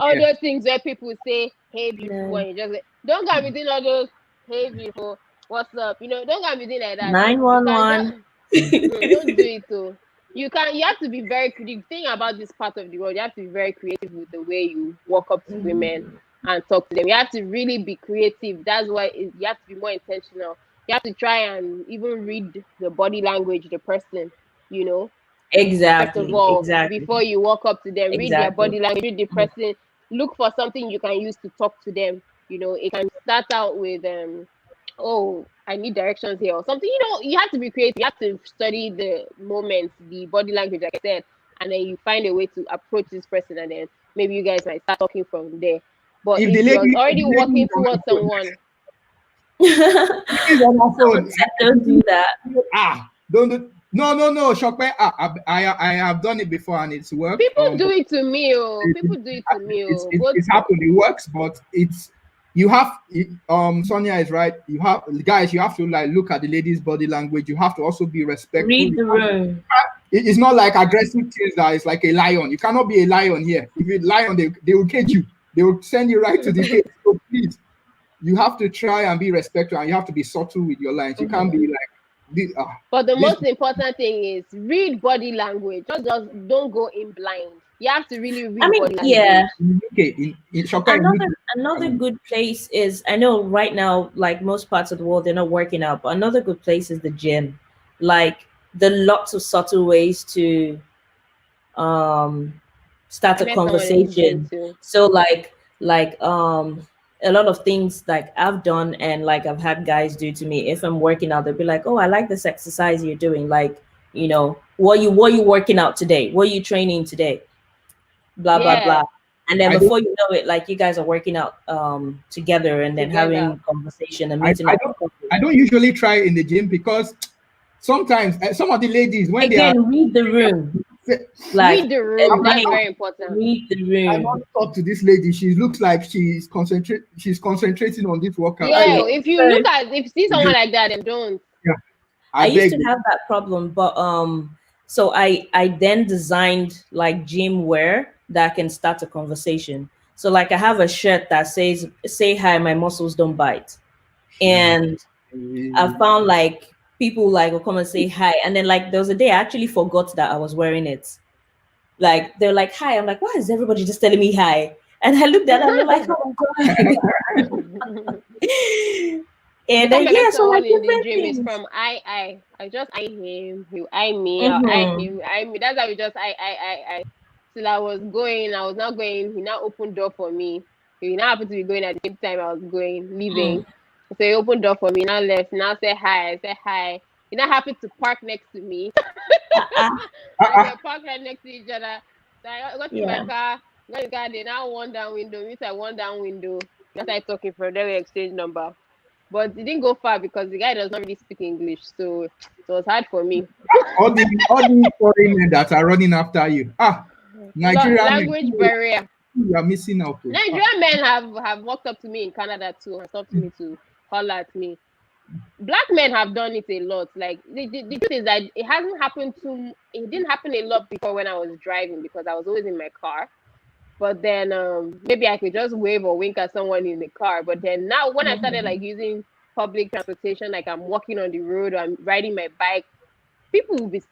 All those things where people say, "Hey, beautiful," and you just like, don't go and be doing all those, "Hey, beautiful, what's up?" Don't go and be doing like that. 911. Don't do it too. You have to be very creative. The thing about this part of the world, you have to be very creative with the way you walk up to women and talk to them. You have to really be creative. That's why you have to be more intentional. You have to try and even read the body language of the person, Exactly. First of all, exactly. Before you walk up to them, read their body language, read the person, look for something you can use to talk to them. It can start out with I need directions here or something. You have to be creative. You have to study the moments, the body language, like I said, and then you find a way to approach this person, and then maybe you guys might start talking from there. But if you're already walking towards someone, don't do that. Don't. No, Shokpe. I have done it before and it's worked. People do it to me. People do it to me. It's happened. It works, but you have. Sonia is right. You have to look at the lady's body language. You have to also be respectful. Read the room. It's not like aggressive things that is like a lion. You cannot be a lion here. If you're a lion, they will cage you. They will send you right to the cage. So please, you have to try and be respectful, and you have to be subtle with your lines. You can't be like. But the most important thing is read body language. Just don't go in blind. You have to really read body language. Yeah. Okay. Another good place is, I know right now, like most parts of the world, they're not working out, but another good place is the gym. Like there are lots of subtle ways to start a conversation. So like a lot of things like I've done and like I've had guys do to me. If I'm working out, they'll be like, "Oh, I like this exercise you're doing. Like, what you working out today? What are you training today?" blah blah Yeah, blah. And then I don't, before you know it, like you guys are working out together and then together. having conversation and I, meeting I up. don't, I don't usually try in the gym because sometimes some of the ladies when they are Again, read the room. Like Read the room. That's again, very important. read the I room. want to talk to this lady. She looks like she's concentrating on this workout. I Yeah, beg, if you So look at if you see someone like that, then don't. yeah, I I used beg to you. have that problem, but so I then designed like gym wear that can start a conversation. So like I have a shirt that says "Say hi, my muscles don't bite," and I found like people like will come and say hi, and then like there was a day I actually forgot that I was wearing it. Like they're like hi, I'm like, why is everybody just telling me hi? And I looked at them, I'm like, oh my god. The And time then I yeah, met so like someone in the different gym is things. from I. I just eye him, he eye me, I eye Mm-hmm. him, eye me. That's how we just I. Till I was not going. He now opened door for me. He now happened to be going at the same time I was going, leaving. So he opened door for me. Now left. Now say hi. I say hi. He now happened to park next to me. Uh-uh. Like Uh-uh. we're parked right next to each other. So I got in my Yeah. car. Got in the car. They now one down window. Me I one down window. That's I talking from there. We exchange number. But it didn't go far because the guy does not really speak English, so it was hard for me. All the foreign men that are running after you. Nigerian men, Language barrier. you are missing out. Oh. Nigerian men have walked up to me in Canada too and talked to me to holler at me. Black men have done it a lot. Like the truth is that it hasn't happened to. It didn't happen a lot before when I was driving because I was always in my car. But then maybe I could just wave or wink at someone in the car. But then now when I started like using public transportation, like I'm walking on the road or I'm riding my bike, people will be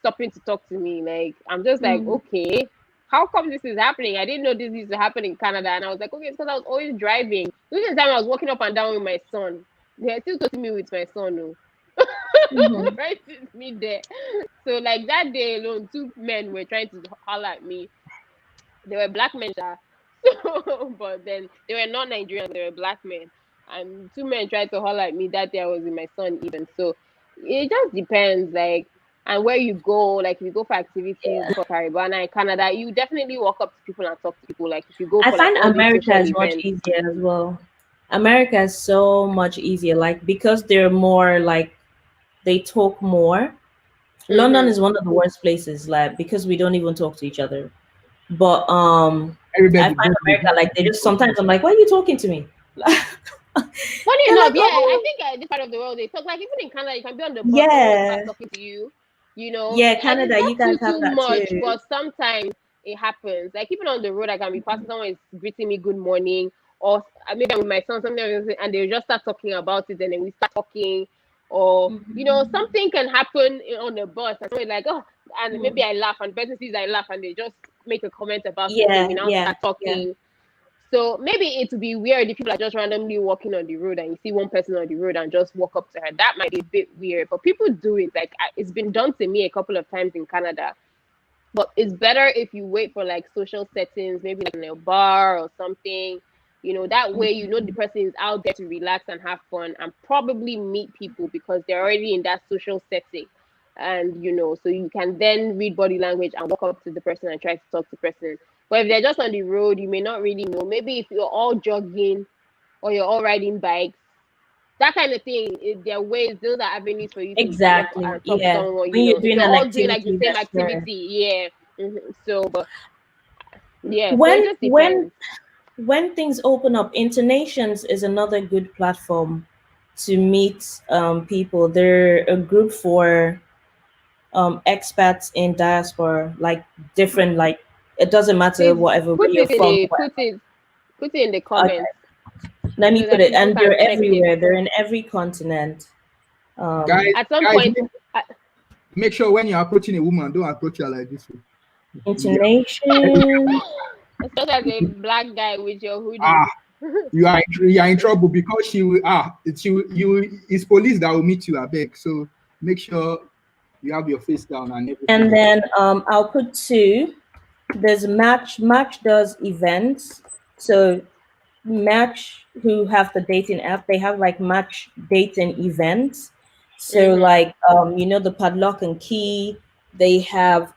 stopping to talk to me. Like I'm just like, Mm. okay, how come this is happening? I didn't know this used to happen in Canada. And I was like, okay, it's because I was always driving. Even the time I was walking up and down with my son. They still talking to me with my son. No. Mm-hmm. Right since me there. So like that day alone, two men were trying to holler at me. They were black men, so but then they were not Nigerians, they were black men. And two men tried to holler at me that day I was with my son even. So it just depends, like and where you go, like if you go for activities, go for Caribana in Canada, you definitely walk up to people and talk to people. Like if you go I for like find all these America social is much events. easier as well. America is so much easier, like because they're more like they talk more. London Mm-hmm. is one of the worst places, like because we don't even talk to each other. But I Everybody find just America like they just sometimes I'm like, why are you talking to me? Funny They're enough, like, yeah, I oh think this part of the world they talk like even in Canada, you can be on the bus, someone will start yeah, talking to you, you know, yeah, and it's Canada, not you guys have too that much, too. but sometimes it happens. Like even on the road, I can be passing someone is greeting me good morning, or maybe I'm with my son, something like this, and they just start talking about it, and then we start talking, or something can happen on the bus, and someone like, oh, and maybe I laugh, and the person sees I laugh, and they just make a comment about it, and Yeah, we now yeah, start yeah. talking. So maybe it would be weird if people are just randomly walking on the road and you see one person on the road and just walk up to her. That might be a bit weird, but people do it. Like it's been done to me a couple of times in Canada. But it's better if you wait for like social settings, maybe like in a bar or something. That way the person is out there to relax and have fun and probably meet people because they're already in that social setting. And so you can then read body language and walk up to the person and try to talk to the person. But if they're just on the road, you may not really know. Maybe if you're all jogging or you're all riding bikes, that kind of thing, there are ways, those are avenues for you to walk Exactly. and talk to Yeah. someone, When you're if doing you're an all doing like the activity, same that's where activity, yeah. So, but yeah, so it when just when depends. when things open up, Internations is another good platform to meet people. They're a group for expats in diaspora, like different, like it doesn't matter Please whatever where put you're it in from. the put it in the comments Okay, let me so put that it, people and can they're check it. everywhere. They're in every continent. guys, At some guys, point, uh, make sure when you're approaching a woman, don't approach her like this. Yeah. Intonation. especially as a black guy with your hoodie. Ah, you are in trouble because it's police that will meet you. I beg. So make sure you have your face down and And everything. then I'll put two. There's Match. Match does events. So Match, who have the dating app, they have like Match dating events. So like the padlock and key. They have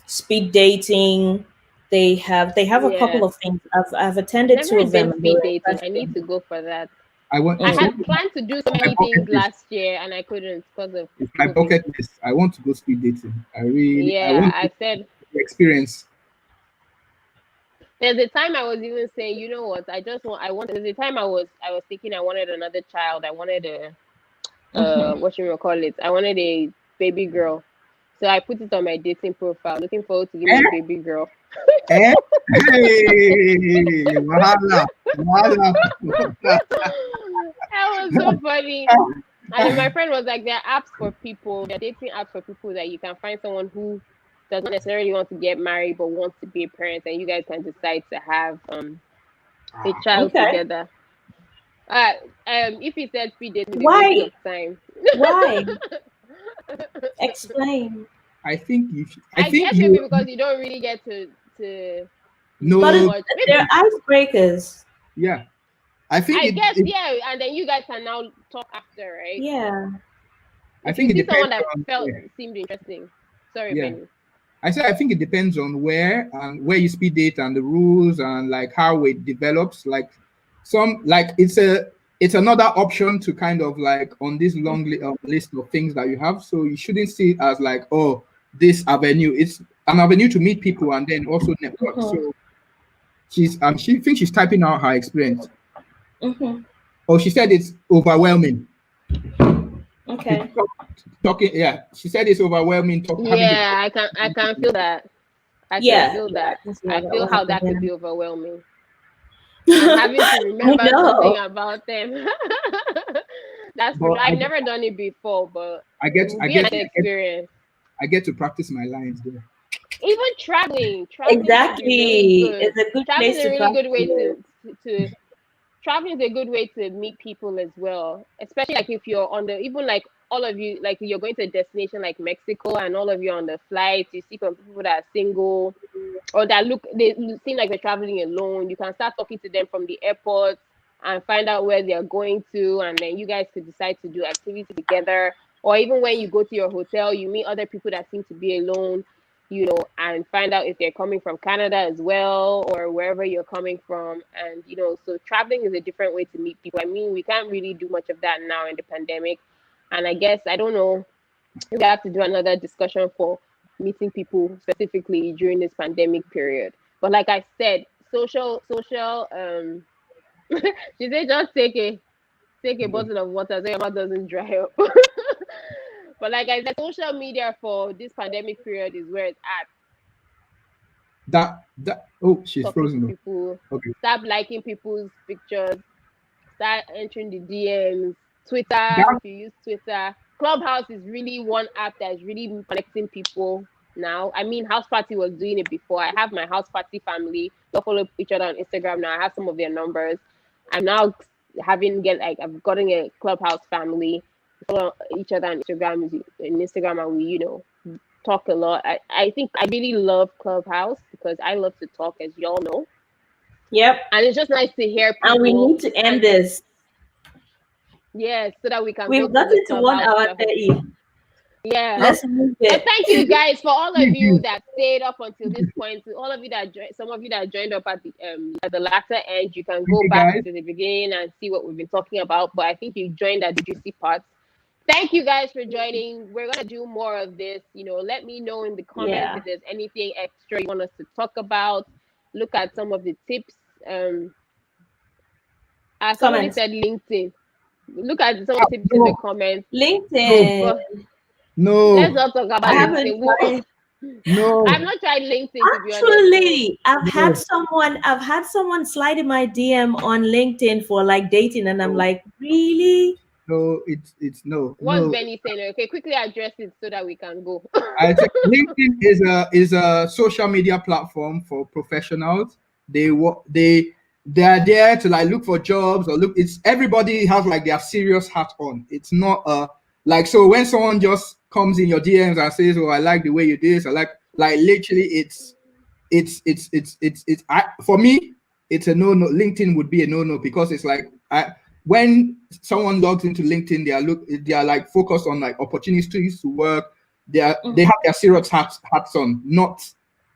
speed dating. They have a couple Yeah. of things. I've attended two Never of them, did and they speed were dating. I need interesting. to go for that. I want. I It's had one of planned to do so my many things bucket list. last year and I couldn't because of It's my COVID. bucket list. I want to go speed dating. I Yeah, want I to said experience. there's a time I was even saying, you know what, there's a time I was thinking I wanted another child. I wanted what you call it? I wanted a baby girl. So I put it on my dating profile, looking forward to Eh? giving a baby girl. Eh? Hey, wahala, wahala. That was so funny. And then my friend was like, there are apps for people, there are dating apps for people that you can find someone who does not necessarily want to get married but wants to be a parent, and you guys can decide to have a child Okay. together. If he said speed dating is a waste Why? of time. Why? Explain. I think you. I guess maybe because you don't really get to But know No. much. they're Maybe icebreakers. Yeah. I think I it, guess it. yeah, and then you guys can now talk after, right? Yeah. I If you think it see depends someone that on. seemed interesting. Sorry, Yeah. Benny. I said I think it depends on where and where you speed date and the rules and like how it develops. Like it's another option to kind of like on this long list of things that you have. So you shouldn't see it as like, oh, this avenue. It's an avenue to meet people and then also network. Mhm. So she thinks she's typing out her experience. Mhm. Oh, she said it's overwhelming. Okay. Talking, yeah. She said it's overwhelming. Having to Yeah, I can feel that. I can Yeah. feel Yeah. that. I can see I that feel one how that could happening. be overwhelming. And having to I remember something know. about them. That's for but sure. I've never done it before, but I it get will I be an get I get experience. I get to practice my lines there. Even traveling could be really Exactly. good. It's a good Traveling place is a to really good way practice. to traveling is a good way to meet people as well, especially like if you're on the even like all of you like you're going to a destination like Mexico and all of you on the flight, you see from people that are single or that they seem like they're traveling alone. You can start talking to them from the airport and find out where they're going to, and then you guys could decide to do activities together. Or even when you go to your hotel, you meet other people that seem to be alone, and find out if they're coming from Canada as well or wherever you're coming from. And so traveling is a different way to meet people. I mean, we can't really do much of that now in the pandemic. And I guess I don't know, we have to do another discussion for meeting people specifically during this pandemic period. But like I said, social she said just take a bottle of water so your mouth doesn't dry up. But like I said, social media for this pandemic period is where it's at. Oh, she's Talking to frozen. people, Okay. start liking people's pictures, start entering the DMs. Twitter, That if you use Twitter, Clubhouse is really one app that is really connecting people now. I mean, House Party was doing it before. I have my House Party family. They follow each other on Instagram now. I have some of their numbers. I'm now I've gotten a Clubhouse family. We follow each other on Instagram, and we talk a lot. I think I really love Clubhouse because I love to talk, as y'all know. Yep. And it's just nice to hear people. And we need to end this. Yes, so that we can We've go to the gotten to 1 Clubhouse hour stuff. 30. Yeah. Let's move And it. thank you guys for all of Thank you you. that stayed up until this point. To all of you that some of you that joined up at the latter end, you can go you, back guys. to the beginning and see what we've been talking about. But I think you joined at the juicy parts. Thank you guys for joining. We're gonna do more of this. Let me know in the comments Yeah. if there's anything extra you want us to talk about. Look at some of the tips. As somebody Comments. said, LinkedIn. Look at some of the tips in the comments. LinkedIn. But No. let's not talk about I haven't LinkedIn. tried. No. I've not tried LinkedIn, to be honest. Actually, So. I've had someone slide in my DM on LinkedIn for like dating, and I'm like, really? No, it's no. What's No. Benny saying? Okay, quickly address it so that we can go. I think LinkedIn is a social media platform for professionals. They are there to like look for jobs or look. It's everybody has like their serious hat on. It's not like so when someone just comes in your DMs and says, "Oh, I like the way you do this," I like literally for me it's a no. LinkedIn would be a no because it's like when someone logs into LinkedIn, they are like focused on like opportunities to work. They have their serious hats on, not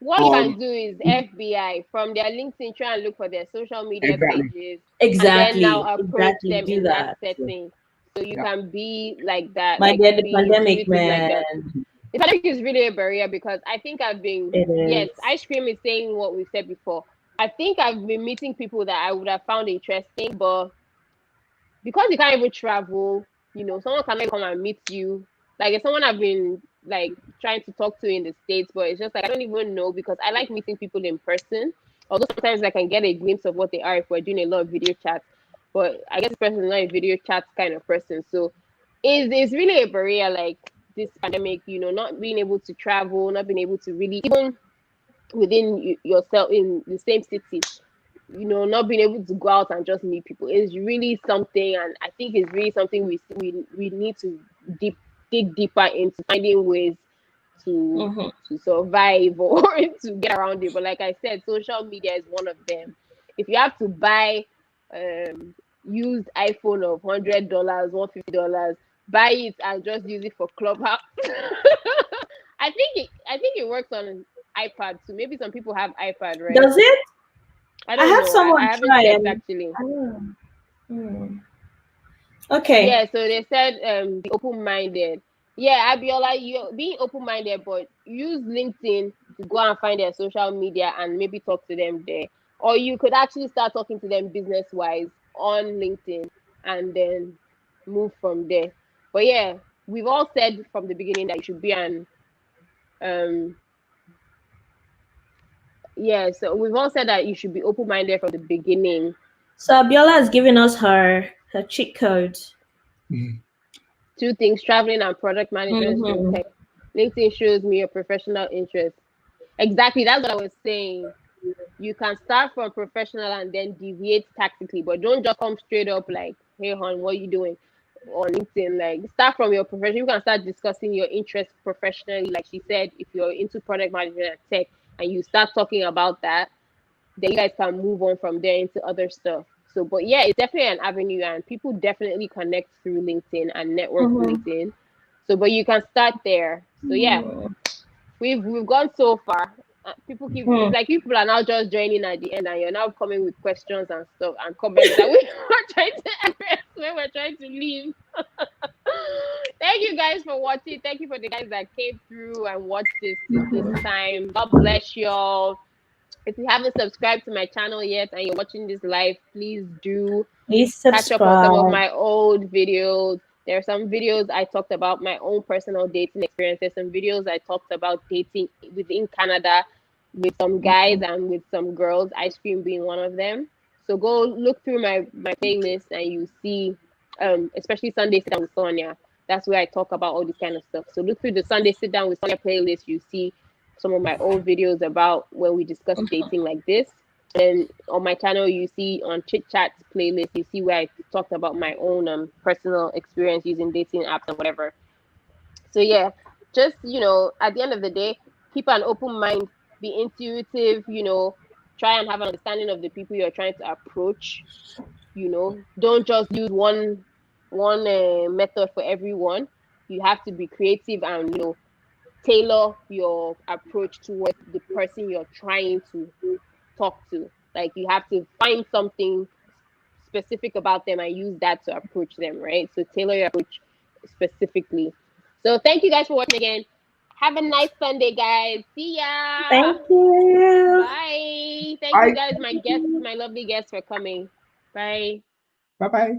What you can do is FBI from their LinkedIn, try and look for their social media pages, and then now approach them do in that that. setting. So you can be like that, My like dear, the be pandemic, intuitive like man. that. The pandemic is really a barrier because I think I've been yes, ice cream is saying what we've said before. I think I've been meeting people that I would have found interesting, but because you can't even travel, you know, someone can come and meet you. Like if someone I've been like trying to talk to in the States, but it's just like I don't even know because I like meeting people in person. Although sometimes I can get a glimpse of what they are if we're doing a lot of video chats. But I guess this person is not a video chat kind of person. So it's really a barrier like this pandemic, you know, not being able to travel, not being able to really even within yourself in the same city, you know, not being able to go out and just meet people is really something, and I think it's really something we need to dig deeper into finding ways to survive or to get around it. But like I said, social media is one of them. If you have to buy used iPhone of $100, $150, buy it and just use it for Clubhouse. I think it works on iPad too. Maybe some people have iPad, right? Does it? I don't have know. someone I haven't try checked and actually. Okay. Yeah, so they said be open-minded. Yeah, Abiola, you're being open-minded, but use LinkedIn to go and find their social media and maybe talk to them there. Or you could actually start talking to them business-wise on LinkedIn and then move from there. But yeah, we've all said from the beginning that you should be an yeah, so we've all said that you should be open-minded from the beginning. So Abiola has given us her cheat code. Two things: traveling and product management. Tech. LinkedIn shows me your professional interest. Exactly, that's what I was saying. You can start from professional and then deviate tactically, but don't just come straight up like, "Hey, hon, what are you doing?" on LinkedIn. Like, start from your profession. You can start discussing your interests professionally. Like she said, if you're into product management and tech, and you start talking about that, then you guys can move on from there into other stuff. So, but yeah, it's definitely an avenue, and people definitely connect through LinkedIn and network through LinkedIn. So, but you can start there. So yeah, we've gone so far. People keep it's like people are now just joining at the end, and you're now coming with questions and stuff and comments that we were trying to address when we're trying to leave. Thank you guys for watching. Thank you for the guys that came through and watched this time. God bless y'all. If you haven't subscribed to my channel yet and you're watching this live, please do catch up on some of my old videos. There are some videos I talked about my own personal dating experiences, some videos I talked about dating within Canada with some guys and with some girls, ice cream being one of them. So go look through my playlist and you see, especially Sunday Sit Down with Sonia. That's where I talk about all this kind of stuff. So look through the Sunday Sit Down with Sonia playlist. You see some of my old videos about when we discuss dating like this. And on my channel, you see on Chit Chat playlist, you see where I talked about my own personal experience using dating apps and whatever. So yeah, just at the end of the day, keep an open mind, be intuitive. Try and have an understanding of the people you're trying to approach. Don't just use one method for everyone. You have to be creative and tailor your approach towards the person you're trying to talk to. Like you have to find something specific about them and use that to approach them, right? So tailor your approach specifically. So thank you guys for watching again. Have a nice Sunday, guys. See ya. Thank you. Bye. Thank you guys, my lovely guests for coming. Bye. Bye-bye.